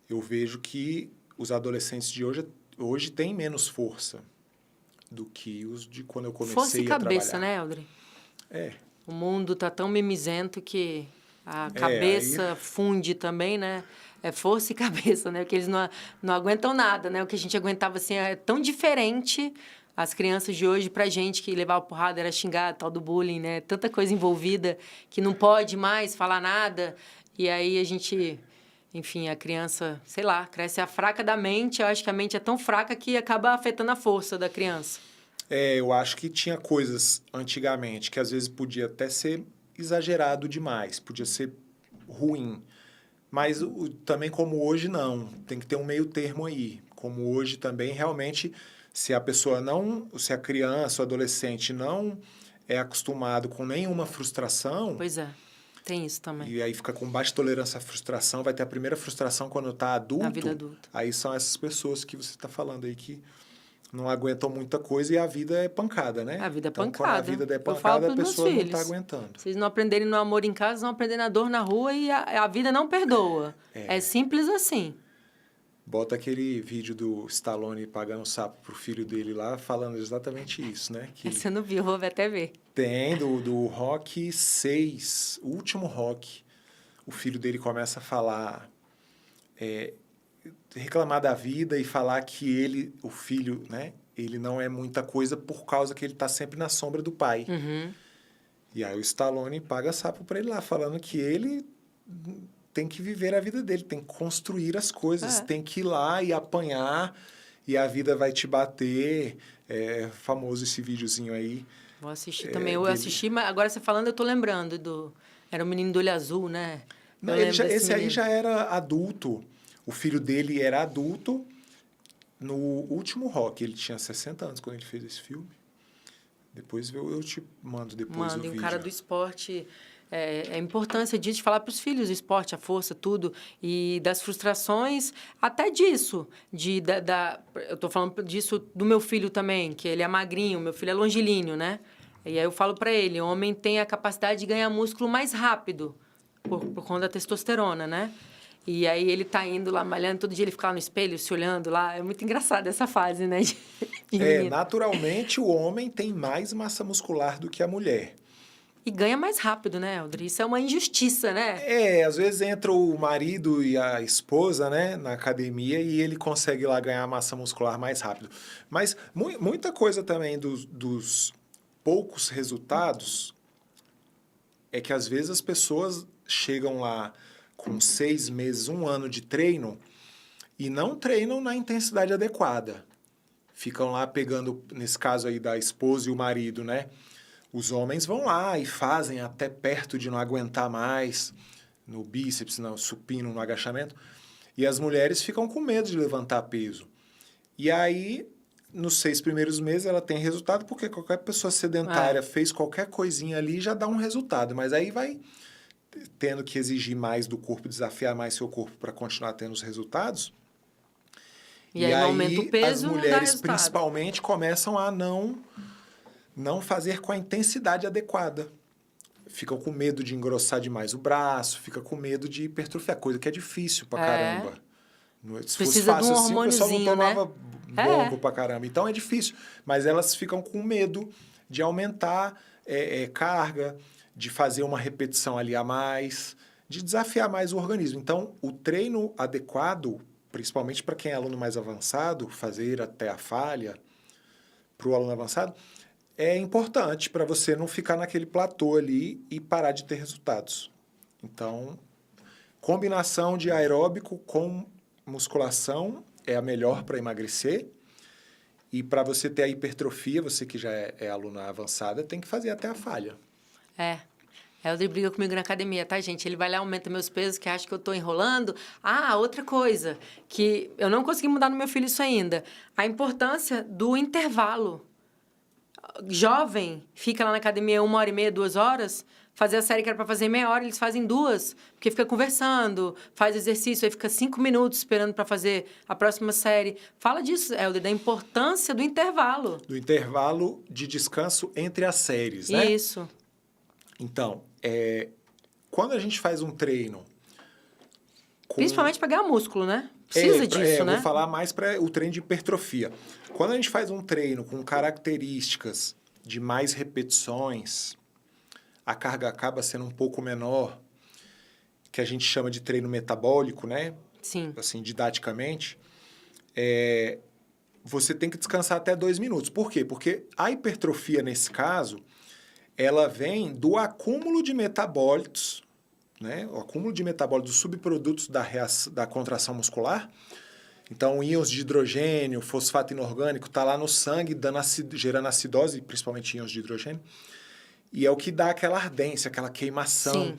eu vejo que os adolescentes de hoje têm menos força do que os de quando eu comecei a trabalhar. Força e cabeça, né, Eldre? É. O mundo tá tão mimizento que a cabeça aí... funde também, né? É força e cabeça, né? Porque eles não aguentam nada, né? O que a gente aguentava, assim, é tão diferente as crianças de hoje pra gente, que levava porrada, era xingar, tal do bullying, né? Tanta coisa envolvida que não pode mais falar nada. E aí a gente... Enfim, a criança, sei lá, cresce fraca da mente. Eu acho que a mente é tão fraca que acaba afetando a força da criança. Eu acho que tinha coisas antigamente que às vezes podia até ser exagerado demais, podia ser ruim. Mas também como hoje não, tem que ter um meio termo aí. Como hoje também realmente, se a criança, o adolescente não é acostumado com nenhuma frustração... Pois é. Tem isso também. E aí fica com baixa tolerância à frustração, vai ter a primeira frustração quando está adulto. Na vida adulta. Aí são essas pessoas que você está falando aí que não aguentam muita coisa e a vida é pancada, né? A vida é então, pancada. Quando a vida é Eu falo pancada, a pros meus pessoa não filhos. está aguentando. Se eles não aprenderem no amor em casa, vão aprender na dor na rua e a vida não perdoa. É simples assim. Bota aquele vídeo do Stallone pagando sapo pro filho dele lá, falando exatamente isso, né? Que Você não viu, vou até ver. tem do Rocky 6, o último Rocky. O filho dele começa a falar, reclamar da vida e falar que o filho, né? Ele não é muita coisa por causa que ele está sempre na sombra do pai. Uhum. E aí o Stallone paga sapo para ele lá, falando que ele tem que viver a vida dele, tem que construir as coisas, tem que ir lá e apanhar e a vida vai te bater. É famoso esse videozinho aí. Vou assistir também. Eu assisti, mas agora você falando, eu tô lembrando do... Era o menino do olho azul, né? Não, esse aí já era adulto. O filho dele era adulto. No último Rock, ele tinha 60 anos quando ele fez esse filme. Depois eu te mando depois o vídeo. E um cara do esporte... a importância disso, de falar para os filhos o esporte, a força, tudo. E das frustrações, até disso. Eu estou falando disso do meu filho também, que ele é magrinho, meu filho é longilíneo, né? E aí eu falo para ele, o homem tem a capacidade de ganhar músculo mais rápido, por conta da testosterona, né? E aí ele tá indo lá malhando, todo dia ele fica lá no espelho, se olhando lá. É muito engraçado essa fase, né? Naturalmente o homem tem mais massa muscular do que a mulher. E ganha mais rápido, né, Eldri? Isso é uma injustiça, né? Às vezes entra o marido e a esposa, né, na academia e ele consegue lá ganhar massa muscular mais rápido. Mas muita coisa também dos poucos resultados é que às vezes as pessoas chegam lá com 6 meses, 1 ano de treino e não treinam na intensidade adequada. Ficam lá pegando, nesse caso aí da esposa e o marido, né? Os homens vão lá e fazem até perto de não aguentar mais, no bíceps, no supino, no agachamento, e as mulheres ficam com medo de levantar peso. E aí, nos 6 primeiros meses, ela tem resultado, porque qualquer pessoa sedentária fez qualquer coisinha ali já dá um resultado, mas aí vai tendo que exigir mais do corpo, desafiar mais seu corpo para continuar tendo os resultados. E aí aumenta o peso, as mulheres principalmente começam a não fazer com a intensidade adequada. Ficam com medo de engrossar demais o braço, fica com medo de hipertrofiar, coisa que é difícil pra caramba. Se fosse fácil assim, o pessoal não tomava bombo pra caramba. Então é difícil. Mas elas ficam com medo de aumentar carga, de fazer uma repetição ali a mais, de desafiar mais o organismo. Então, o treino adequado, principalmente para quem é aluno mais avançado, fazer até a falha, para o aluno avançado, é importante para você não ficar naquele platô ali e parar de ter resultados. Então, combinação de aeróbico com musculação é a melhor para emagrecer. E para você ter a hipertrofia, você que já é aluna avançada, tem que fazer até a falha. Eldri briga comigo na academia, tá, gente? Ele vai lá, aumenta meus pesos, que acha que eu tô enrolando. Outra coisa, que eu não consegui mudar no meu filho isso ainda. A importância do intervalo. Jovem, fica lá na academia 1h30, 2 horas, fazer a série que era para fazer meia hora, eles fazem 2, porque fica conversando, faz exercício, aí fica 5 minutos esperando para fazer a próxima série. Fala disso, Eldri, da importância do intervalo. Do intervalo de descanso entre as séries, né? Isso. Então, quando a gente faz um treino... Principalmente para ganhar músculo, né? Precisa disso, né? Vou falar mais para o treino de hipertrofia. Quando a gente faz um treino com características de mais repetições, a carga acaba sendo um pouco menor, que a gente chama de treino metabólico, né? Sim. Assim, didaticamente. Você tem que descansar até 2 minutos. Por quê? Porque a hipertrofia, nesse caso, ela vem do acúmulo de metabólitos, né? O acúmulo de metabólitos dos subprodutos da contração muscular. Então, íons de hidrogênio, fosfato inorgânico, está lá no sangue, gerando acidose, principalmente íons de hidrogênio. E é o que dá aquela ardência, aquela queimação. Sim.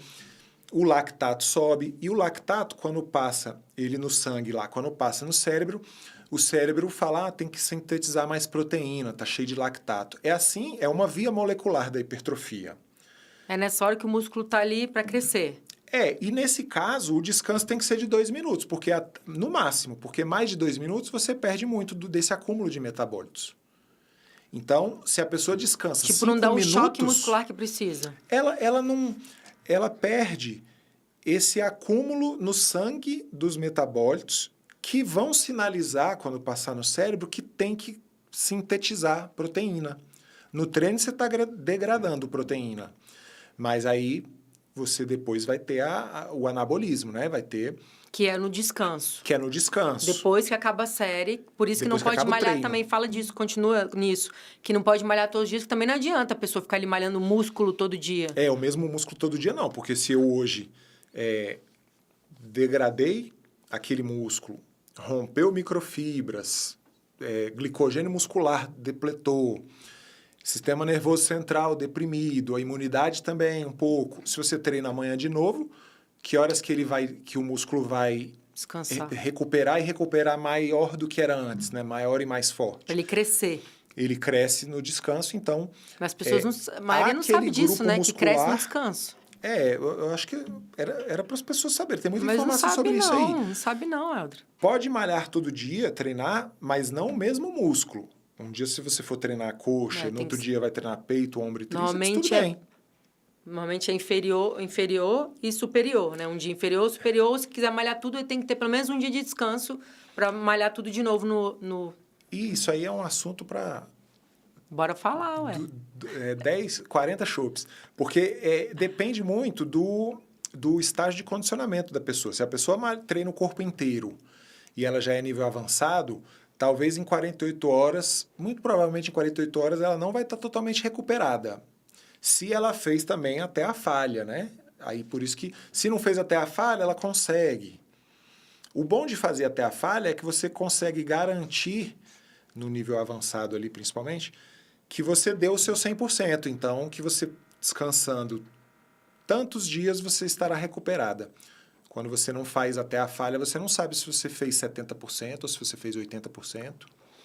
O lactato sobe. E o lactato, quando passa ele no sangue lá, quando passa no cérebro, o cérebro fala, tem que sintetizar mais proteína, tá cheio de lactato. É assim, é uma via molecular da hipertrofia. É nessa hora que o músculo está ali para crescer. E nesse caso, o descanso tem que ser de 2 minutos, porque no máximo, porque mais de 2 minutos você perde muito desse acúmulo de metabólitos. Então, se a pessoa descansa 5 minutos... não dá o choque muscular que precisa. Ela perde esse acúmulo no sangue dos metabólitos que vão sinalizar, quando passar no cérebro, que tem que sintetizar proteína. No treino, você está degradando proteína. Mas aí, você depois vai ter o anabolismo, né? Vai ter... Que é no descanso. Que é no descanso. Depois que acaba a série, por isso Depois que não pode malhar também, fala disso, continua nisso. Que não pode malhar todos os dias, que também não adianta a pessoa ficar ali malhando músculo todo dia. O mesmo músculo todo dia não, porque se eu hoje degradei aquele músculo, rompeu microfibras, glicogênio muscular depletou, sistema nervoso central deprimido, a imunidade também um pouco. Se você treina amanhã de novo, que horas que o músculo vai descansar, recuperar maior do que era antes, né? Maior e mais forte. Ele crescer. Ele cresce no descanso, então... Mas as pessoas a maioria não sabe disso, né? Que cresce no descanso. Eu acho que era para as pessoas saberem. Tem muita informação sobre isso aí. Não sabe não, Eldri. Pode malhar todo dia, treinar, mas não o mesmo músculo. Um dia, se você for treinar coxa, no outro dia vai treinar peito, ombro e tríceps, tudo bem. Normalmente é inferior e superior, né? Um dia inferior, superior. Se quiser malhar tudo, ele tem que ter pelo menos um dia de descanso para malhar tudo de novo no... E isso aí é um assunto para Bora falar, ué. 10, 40 chopps. Porque depende muito do estágio de condicionamento da pessoa. Se a pessoa treina o corpo inteiro e ela já é nível avançado, talvez em 48 horas, muito provavelmente em 48 horas, ela não vai estar totalmente recuperada. Se ela fez também até a falha, né? Aí por isso que, se não fez até a falha, ela consegue. O bom de fazer até a falha é que você consegue garantir, no nível avançado ali principalmente, que você deu o seu 100%. Então, que você descansando tantos dias, você estará recuperada. Quando você não faz até a falha, você não sabe se você fez 70% ou se você fez 80%.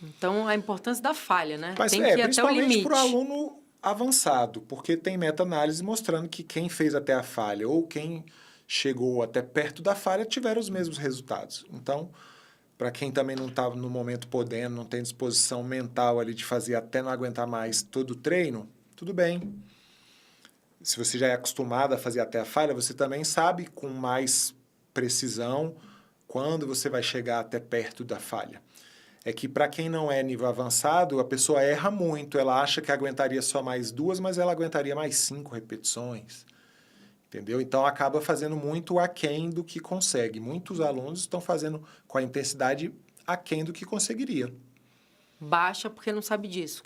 Então, a importância da falha, né? Mas tem que ir até o principalmente limite. para o aluno avançado, porque tem meta-análise mostrando que quem fez até a falha ou quem chegou até perto da falha tiveram os mesmos resultados. Então, para quem também não está no momento podendo, não tem disposição mental ali de fazer até não aguentar mais todo o treino, tudo bem. Se você já é acostumado a fazer até a falha, você também sabe com mais precisão quando você vai chegar até perto da falha. É que para quem não é nível avançado, a pessoa erra muito. Ela acha que aguentaria só mais 2, mas ela aguentaria mais 5 repetições. Entendeu? Então, acaba fazendo muito aquém do que consegue. Muitos alunos estão fazendo com a intensidade aquém do que conseguiria. Baixa porque não sabe disso.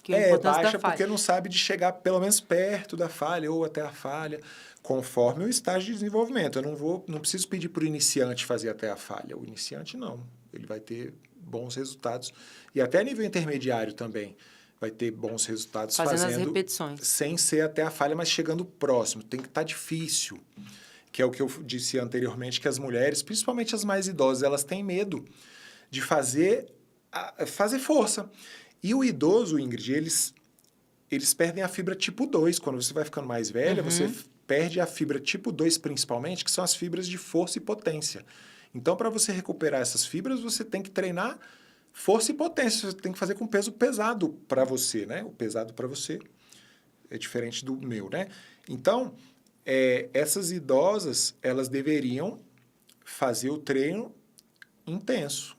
Que a importância Baixa da falha. porque não sabe de chegar pelo menos perto da falha ou até a falha, conforme o estágio de desenvolvimento. Eu não preciso pedir para o iniciante fazer até a falha. O iniciante não. Ele vai ter bons resultados. E até a nível intermediário também vai ter bons resultados fazendo as repetições. Sem ser até a falha, mas chegando próximo. Tem que estar difícil. Que é o que eu disse anteriormente, que as mulheres, principalmente as mais idosas, elas têm medo de fazer força. E o idoso, Ingrid, eles perdem a fibra tipo 2. Quando você vai ficando mais velha, você perde a fibra tipo 2 principalmente, que são as fibras de força e potência. Então, para você recuperar essas fibras, você tem que treinar força e potência. Você tem que fazer com peso pesado para você, né? O pesado para você é diferente do meu, né? Então, essas idosas, elas deveriam fazer o treino intenso.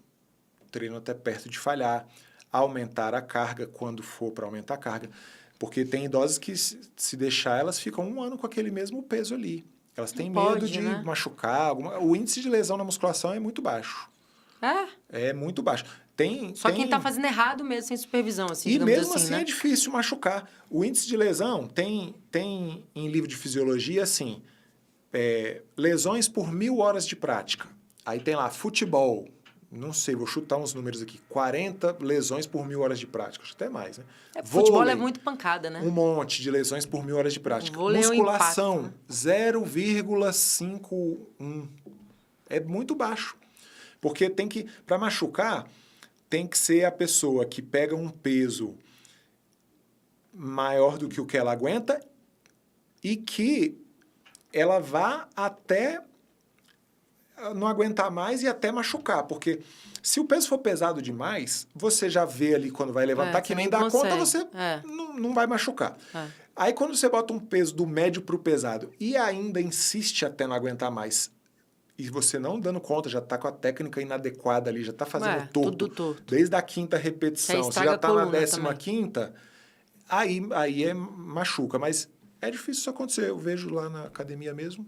Treino até perto de falhar. Aumentar a carga quando for para aumentar a carga. Porque tem idosas que, se deixar, elas ficam 1 ano com aquele mesmo peso ali. Elas têm medo de machucar. O índice de lesão na musculação é muito baixo. É muito baixo. Quem está fazendo errado mesmo, sem supervisão, assim, e mesmo assim, né? é difícil machucar. O índice de lesão tem em livro de fisiologia, assim, lesões por 1000 horas de prática. Aí tem lá, futebol, não sei, vou chutar uns números aqui, 40 lesões por 1000 horas de prática, acho até mais, né? Futebol é muito pancada, né? Um monte de lesões por 1000 horas de prática. Vôlei Musculação, é um impacto, né? 0,51. É muito baixo. Porque para machucar, tem que ser a pessoa que pega um peso maior do que o que ela aguenta e que ela vá até não aguentar mais e até machucar. Porque se o peso for pesado demais, você já vê ali quando vai levantar que nem dá conta, você não vai machucar. Aí quando você bota um peso do médio para o pesado e ainda insiste até não aguentar mais, e você não dando conta, já está com a técnica inadequada ali, já está fazendo tudo torto. Desde a 5ª repetição, você já está na 15ª, aí machuca. Mas é difícil isso acontecer. Eu vejo lá na academia mesmo.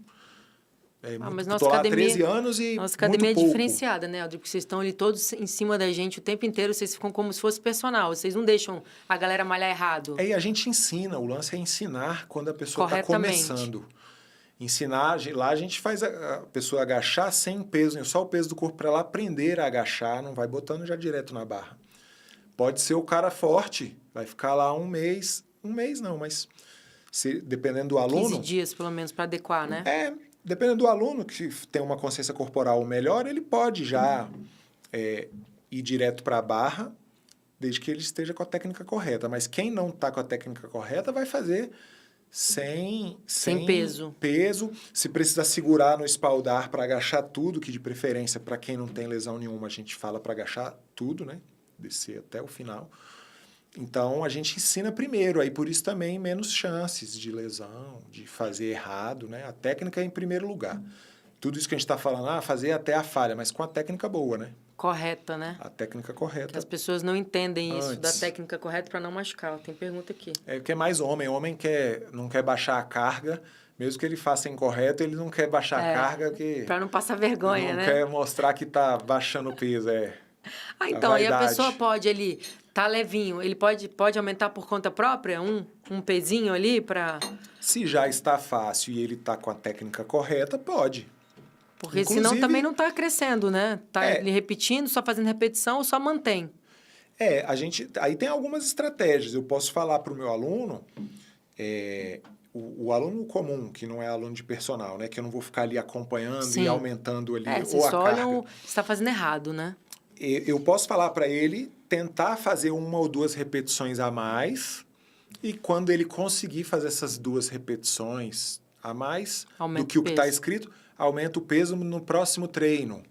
Mas nossa academia, há 13 anos e nossa academia muito é diferenciada, né, Aldri? Porque vocês estão ali todos em cima da gente o tempo inteiro, vocês ficam como se fosse personal, vocês não deixam a galera malhar errado. E a gente ensina, o lance é ensinar quando a pessoa está começando. Ensinar, lá a gente faz a pessoa agachar sem peso, só o peso do corpo para ela aprender a agachar, não vai botando já direto na barra. Pode ser o cara forte, vai ficar lá um mês não, mas dependendo do aluno... 15 dias, pelo menos, para adequar, né? Dependendo do aluno que tem uma consciência corporal melhor, ele pode já ir direto para a barra, desde que ele esteja com a técnica correta. Mas quem não está com a técnica correta vai fazer sem peso. Se precisar segurar no espaldar para agachar tudo, que de preferência, para quem não tem lesão nenhuma, a gente fala para agachar tudo, né? Descer até o final. Então, a gente ensina primeiro, aí por isso também menos chances de lesão, de fazer errado, né? A técnica é em primeiro lugar. Tudo isso que a gente está falando, fazer até a falha, mas com a técnica boa, né? Correta, né? A técnica Que correta. as pessoas não entendem isso da Antes. técnica correta para não machucar. Tem pergunta aqui. É porque é mais homem. Homem não quer baixar a carga, mesmo que ele faça incorreto, ele não quer baixar a carga que... Para não passar vergonha, não né? quer mostrar que está baixando o peso, Então, aí a vaidade. pessoa pode ali, tá levinho, ele pode aumentar por conta própria um pezinho ali para... Se já está fácil e ele está com a técnica correta, pode. Porque Inclusive, senão também não está crescendo, né? Tá É. ele repetindo, só fazendo repetição ou só mantém. Aí tem algumas estratégias. Eu posso falar para o meu aluno, o aluno comum, que não é aluno de personal, né? Que eu não vou ficar ali acompanhando Sim. e aumentando ali Vocês ou a só carga. olham, você está fazendo errado, né? Eu posso falar para ele tentar fazer 1 ou 2 repetições a mais e quando ele conseguir fazer essas 2 repetições a mais Aumenta do que o que está peso. escrito, aumenta o peso no próximo treino.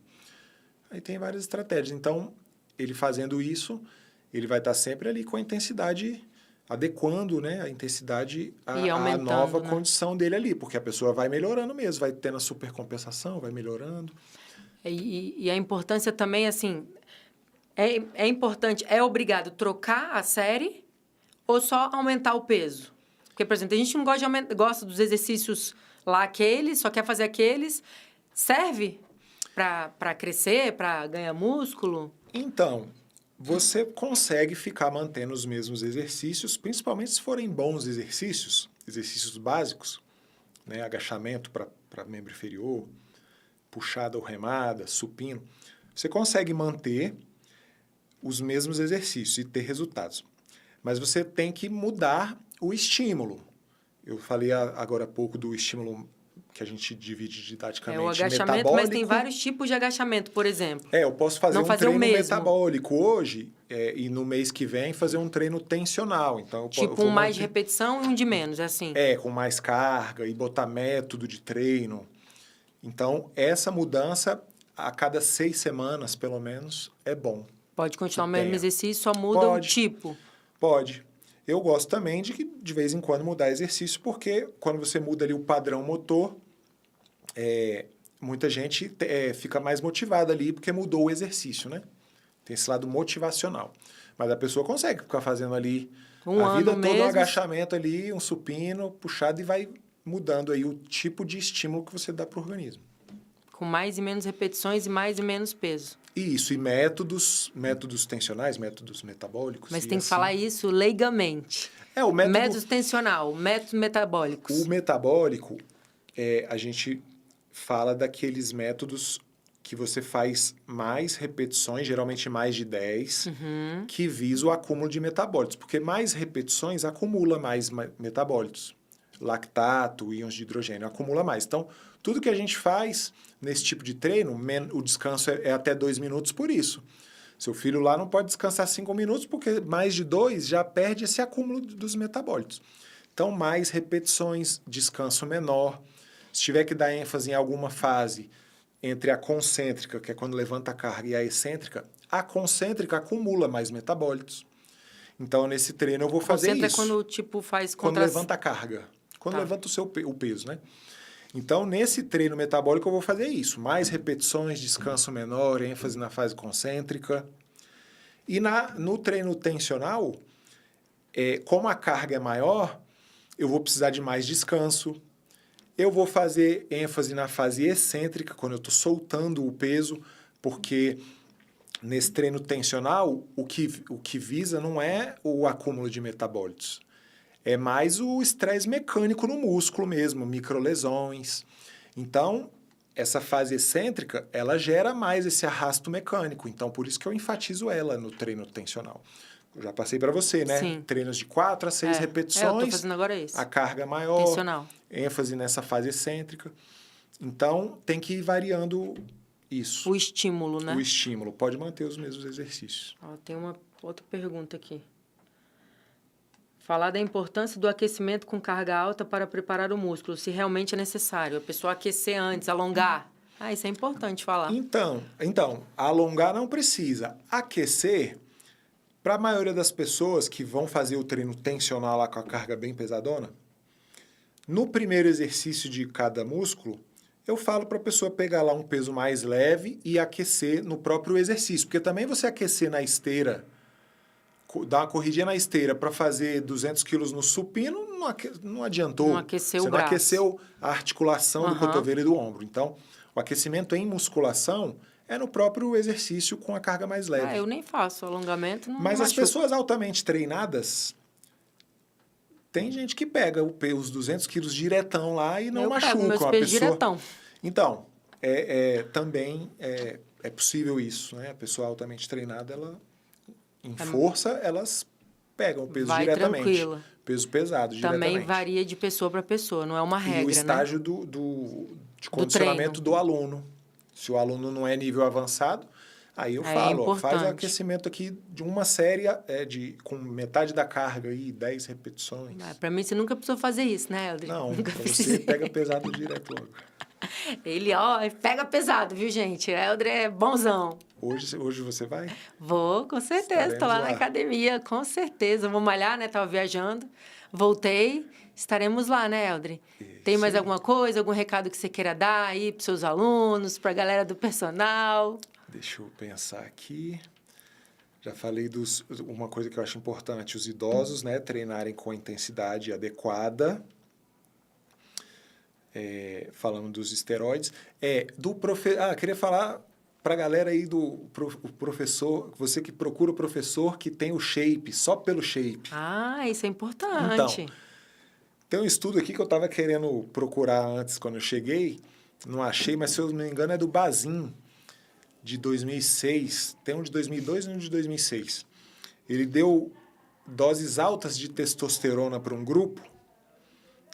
Aí tem várias estratégias. Então, ele fazendo isso, ele vai estar sempre ali com a intensidade, adequando, né, a intensidade E à aumentando, nova né? condição dele ali, porque a pessoa vai melhorando mesmo, vai tendo a supercompensação, vai melhorando. E a importância também, assim, é importante, é obrigado trocar a série ou só aumentar o peso? Porque, por exemplo, a gente não gosta, gosta dos exercícios lá, aqueles, só quer fazer aqueles. Serve para crescer, para ganhar músculo? Então, você consegue ficar mantendo os mesmos exercícios, principalmente se forem bons exercícios, exercícios básicos, né? Agachamento para membro inferior, puxada ou remada, supino. Você consegue manter os mesmos exercícios e ter resultados. Mas você tem que mudar o estímulo. Eu falei agora há pouco do estímulo que a gente divide didaticamente, O agachamento, metabólico. mas tem vários tipos de agachamento, por exemplo. Eu posso fazer Não um fazer o treino mesmo. metabólico hoje e no mês que vem fazer um treino tensional. Então, eu Tipo, vou um mais de manter- repetição e um de menos, é assim. com mais carga e botar método de treino. Então, essa mudança a cada 6 semanas, pelo menos, é bom. Pode continuar o que mesmo tenha. exercício, só muda Pode. o tipo. Pode. Eu gosto também de vez em quando, mudar exercício, porque quando você muda ali o padrão motor, muita gente fica mais motivada ali, porque mudou o exercício, né? Tem esse lado motivacional. Mas a pessoa consegue ficar fazendo ali a vida toda mesmo. um agachamento ali, um supino, puxado, e vai mudando aí o tipo de estímulo que você dá para o organismo. Com mais e menos repetições e mais e menos peso. Isso, e métodos tensionais, métodos metabólicos. Mas e tem que assim. falar isso leigamente. O método... Método tensional, métodos metabólicos. O metabólico, a gente fala daqueles métodos que você faz mais repetições, geralmente mais de 10, que visa o acúmulo de metabólitos. Porque mais repetições acumula mais metabólitos. Lactato, íons de hidrogênio, acumula mais. Então, tudo que a gente faz nesse tipo de treino, o descanso é até 2 minutos por isso. Seu filho lá não pode descansar 5 minutos, porque mais de 2 já perde esse acúmulo dos metabólitos. Então, mais repetições, descanso menor. Se tiver que dar ênfase em alguma fase entre a concêntrica, que é quando levanta a carga, e a excêntrica, a concêntrica acumula mais metabólitos. Então, nesse treino eu vou fazer isso. Concentra quando, tipo, faz Quando levanta a carga. Quando levanta o peso, né? Então, nesse treino metabólico, eu vou fazer isso. Mais repetições, descanso menor, ênfase na fase concêntrica. E no treino tensional, como a carga é maior, eu vou precisar de mais descanso. Eu vou fazer ênfase na fase excêntrica, quando eu estou soltando o peso, porque nesse treino tensional, o que visa não é o acúmulo de metabólitos. É mais o estresse mecânico no músculo mesmo, microlesões. Então, essa fase excêntrica, ela gera mais esse arrasto mecânico. Então, por isso que eu enfatizo ela no treino tensional. Eu já passei para você, né? Sim. Treinos de 4 a 6 eu repetições. tô fazendo agora isso. A carga maior. Tensional. ênfase nessa fase excêntrica. Então, tem que ir variando isso. O estímulo, né? O estímulo. Pode manter os mesmos exercícios. Tem uma outra pergunta aqui. Falar da importância do aquecimento com carga alta para preparar o músculo, se realmente é necessário. A pessoa aquecer antes, alongar. Isso é importante falar. Então, alongar não precisa. Aquecer, Para a maioria das pessoas que vão fazer o treino tensional lá com a carga bem pesadona, no primeiro exercício de cada músculo, eu falo para a pessoa pegar lá um peso mais leve e aquecer no próprio exercício. Porque também você aquecer na esteira, dar uma corridinha na esteira para fazer 200 quilos no supino, não adiantou. Não aqueceu você o não braço. aqueceu a articulação do cotovelo e do ombro. Então, o aquecimento em musculação é no próprio exercício com a carga mais leve. Eu nem faço alongamento, não Mas as machuca. pessoas altamente treinadas, tem gente que pega os 200 quilos diretão lá e não Eu machuca. pego meus Uma pesos pessoa... diretão. Então, também é possível isso, né? A pessoa altamente treinada, ela, em força, elas pegam o peso Vai diretamente. tranquila. Peso pesado diretamente. Também varia de pessoa para pessoa, não é uma regra, E o estágio né? de condicionamento treino. do aluno. Se o aluno não é nível avançado, aí eu falo, ó, faz o importante. aquecimento aqui de uma série com metade da carga aí, 10 repetições. Para mim, você nunca precisou fazer isso, né, Eldri? Não, Nunca pra precisei. você pega pesado direto logo. Ele, pega pesado, viu, gente? Eldri é bonzão. Hoje você vai? Vou, com certeza. Estou lá Estaremos na lá. academia, com certeza. Vou malhar, né? Tava viajando. Voltei. Estaremos lá, né, Eldri? Tem mais Isso aí. alguma coisa, algum recado que você queira dar aí para seus alunos, para a galera do personal? Deixa eu pensar aqui. Já falei uma coisa que eu acho importante, os idosos, né, treinarem com a intensidade adequada. Falando dos esteroides. Queria falar para a galera aí o professor, você que procura o professor que tem o shape, só pelo shape. Isso é importante. Então, tem um estudo aqui que eu estava querendo procurar antes, quando eu cheguei, não achei, mas se eu não me engano é do Bazin, de 2006. Tem um de 2002 e um de 2006. Ele deu doses altas de testosterona para um grupo,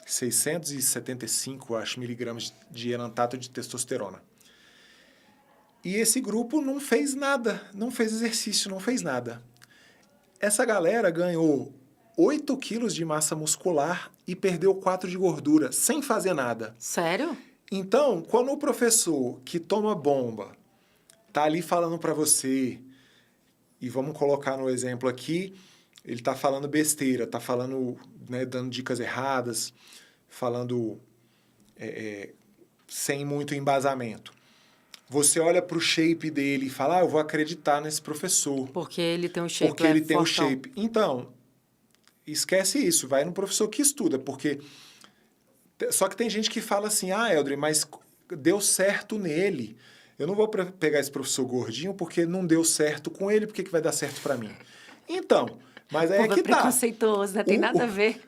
675, acho, miligramas de enantato de testosterona. E esse grupo não fez nada, não fez exercício, não fez nada. Essa galera ganhou 8 quilos de massa muscular e perdeu 4 de gordura, sem fazer nada. Sério? Então, quando o professor que toma bomba tá ali falando para você, e vamos colocar no exemplo aqui, ele tá falando besteira, tá falando, né, dando dicas erradas, falando sem muito embasamento. Você olha para o shape dele e fala, eu vou acreditar nesse professor. Porque ele tem um shape Porque ele tem o fortão. shape. Então, esquece isso, vai no professor que estuda, porque... Só que tem gente que fala assim, Eldri, mas deu certo nele. Eu não vou pegar esse professor gordinho porque não deu certo com ele, por que vai dar certo para mim? Então, mas aí é que tá. Preconceituoso, né? Tem nada a ver.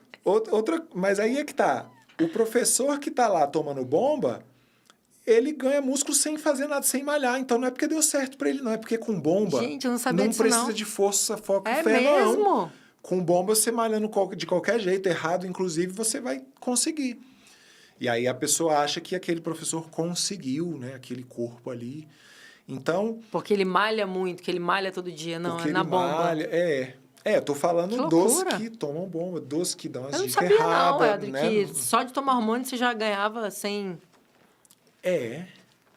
Mas aí é que tá. O professor que tá lá tomando bomba, ele ganha músculo sem fazer nada, sem malhar. Então não é porque deu certo para ele, não. É porque com bomba... Gente, eu não sabia disso, precisa não. de força, foco e fé, mesmo? não. Com bomba, você malhando de qualquer jeito, errado, inclusive, você vai conseguir. E aí a pessoa acha que aquele professor conseguiu, né? Aquele corpo ali. Então... Porque ele malha muito, que ele malha todo dia, não, porque é na ele bomba. malha, eu tô falando dos que tomam bomba, dos que dão as Eu não dicas sabia erradas. não, Eldri, né? que só de tomar hormônio você já ganhava sem...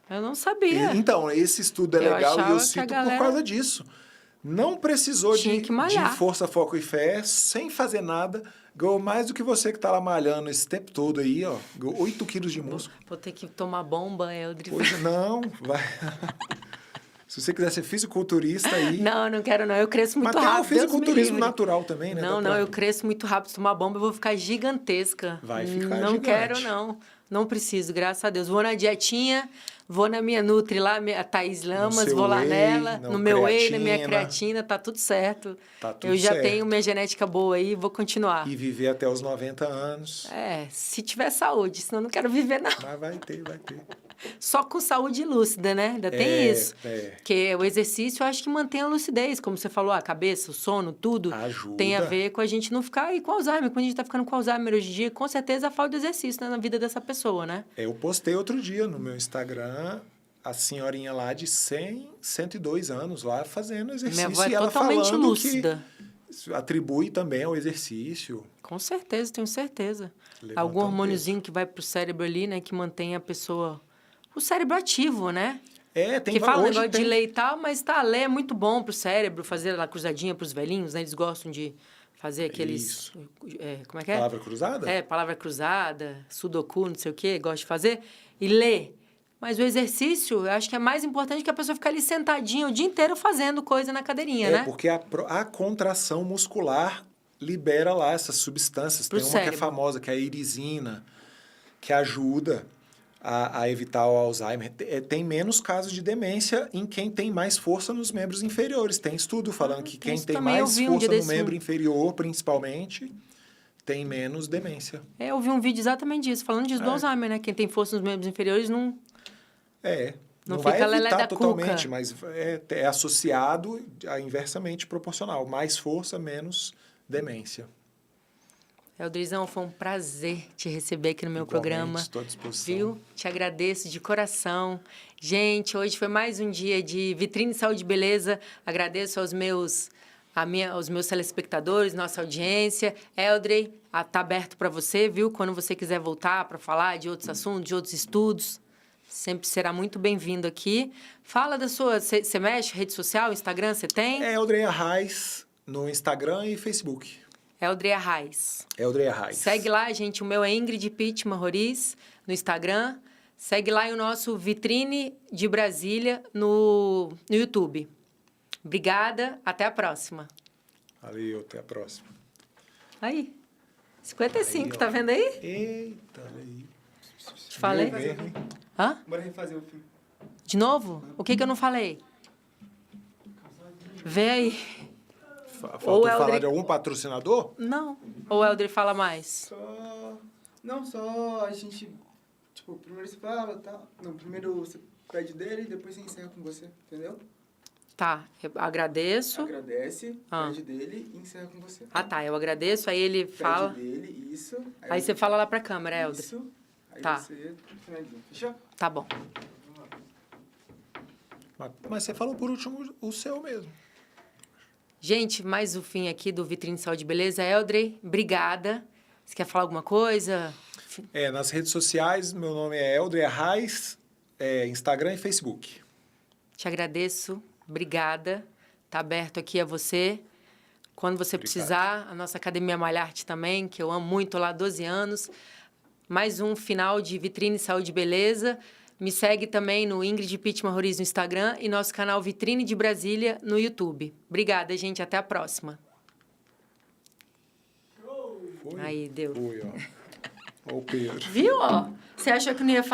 Eu não sabia. Então, esse estudo é Eu legal e achava eu que a cito galera por causa disso. Não precisou tinha que malhar. de força, foco e fé, sem fazer nada. Ganhou mais do que você que tá lá malhando esse tempo todo aí, ó. Ganhou 8 quilos de músculo. Vou ter que tomar bomba, Eldri. Poxa, não, vai. Se você quiser ser fisiculturista aí... Não quero não. Eu cresço muito Mas tem rápido. o fisiculturismo natural também, né? Não, eu cresço muito rápido. Tomar bomba, eu vou ficar gigantesca. Vai ficar Não gigante. quero, não. Não preciso, graças a Deus. Vou na dietinha, vou na minha Nutri lá, a Thaís Lamas, seu vou lá whey, nela. No meu whey, na minha creatina. creatina, tá tudo certo. Tá tudo eu já certo. tenho minha genética boa aí, vou continuar. E viver até os 90 anos. Se tiver saúde, senão eu não quero viver, não. Mas vai ter. Só com saúde lúcida, né? Ainda tem isso. É. Porque o exercício, eu acho que mantém a lucidez. Como você falou, a cabeça, o sono, tudo. Ajuda. Tem a ver com a gente não ficar aí com Alzheimer. Quando a gente tá ficando com Alzheimer hoje em dia, com certeza a falta de exercício, né, na vida dessa pessoa, né? Eu postei outro dia no meu Instagram a senhorinha lá de 102 anos lá fazendo exercício. Minha avó é e ela totalmente falando lúcida. Que atribui também ao exercício. Com certeza, tenho certeza. Levantar Algum um hormôniozinho que vai pro cérebro ali, né? Que mantém a pessoa... O cérebro ativo, né? Tem Que fala um hoje negócio de tem- lei e tal, mas lei é muito bom pro cérebro, fazer lá cruzadinha pros velhinhos, né? Eles gostam de fazer aqueles... Isso. Como é que é? Palavra cruzada? Palavra cruzada, sudoku, não sei o quê, gosta de fazer. E ler. Mas o exercício, eu acho que é mais importante que a pessoa ficar ali sentadinha o dia inteiro fazendo coisa na cadeirinha, né? Porque a contração muscular libera lá essas substâncias. Pro Tem uma que é cérebro. famosa, que é a irisina, que ajuda a evitar o Alzheimer. Tem menos casos de demência em quem tem mais força nos membros inferiores. Tem estudo falando que quem isso tem também eu mais vi um dia força no desse membro inferior, principalmente, tem menos demência. Eu vi um vídeo exatamente disso, falando disso do Alzheimer, né? Quem tem força nos membros inferiores não... Não fica vai lelé evitar da totalmente, cuca. mas é associado a inversamente proporcional. Mais força, menos demência. Eldrizão, foi um prazer te receber aqui no meu Igualmente, programa. estou à disposição. Viu? Te agradeço de coração. Gente, hoje foi mais um dia de Vitrine Saúde e Beleza. Agradeço aos meus telespectadores, nossa audiência. Eldrey, tá aberto para você, viu? Quando você quiser voltar para falar de outros assuntos, de outros estudos, sempre será muito bem-vindo aqui. Fala da sua... Você mexe? Rede social, Instagram, você tem? Eldrey Arraes no Instagram e Facebook. Eldrey Arraes. Eldrey Arraes. Segue lá, gente. O meu é Ingrid Pittman Roriz, no Instagram. Segue lá e o nosso Vitrine de Brasília no YouTube. Obrigada. Até a próxima. Valeu, até a próxima. Aí. 55, Aí, ó. tá vendo aí? Eita, olha aí. Te falei? Meu mesmo, hein? Hã? Bora refazer o filme. De novo? O que eu não falei? Vê aí. Faltou Eldrey- falar de algum patrocinador? Não. Ou o Eldrey fala mais? Só a gente... Tipo, primeiro você fala, tá? Não, primeiro você pede dele e depois você encerra com você, entendeu? Tá. Eu agradeço. Agradece, Ah. pede dele e encerra com você. Ah, tá. Eu agradeço. Aí ele Pede fala. dele, isso. Aí você fala lá pra câmera, Eldrey. Isso. Aí Tá. você finaliza. Fechou? Tá bom. Mas você falou por último o seu mesmo. Gente, mais o fim aqui do Vitrine Saúde e Beleza. Eldrey, obrigada. Você quer falar alguma coisa? Nas redes sociais, meu nome é Eldrey Arraes, Instagram e Facebook. Te agradeço. Obrigada. Tá aberto aqui a você. Quando você precisar, a nossa Academia Malharte também, que eu amo muito lá há 12 anos. Mais um final de Vitrine Saúde e Beleza. Me segue também no Ingrid Pittman Roriz no Instagram e nosso canal Vitrine de Brasília no YouTube. Obrigada, gente. Até a próxima. Foi? Aí, deu. Foi, ó. Ó o Pedro. Viu, ó? Você achou que não ia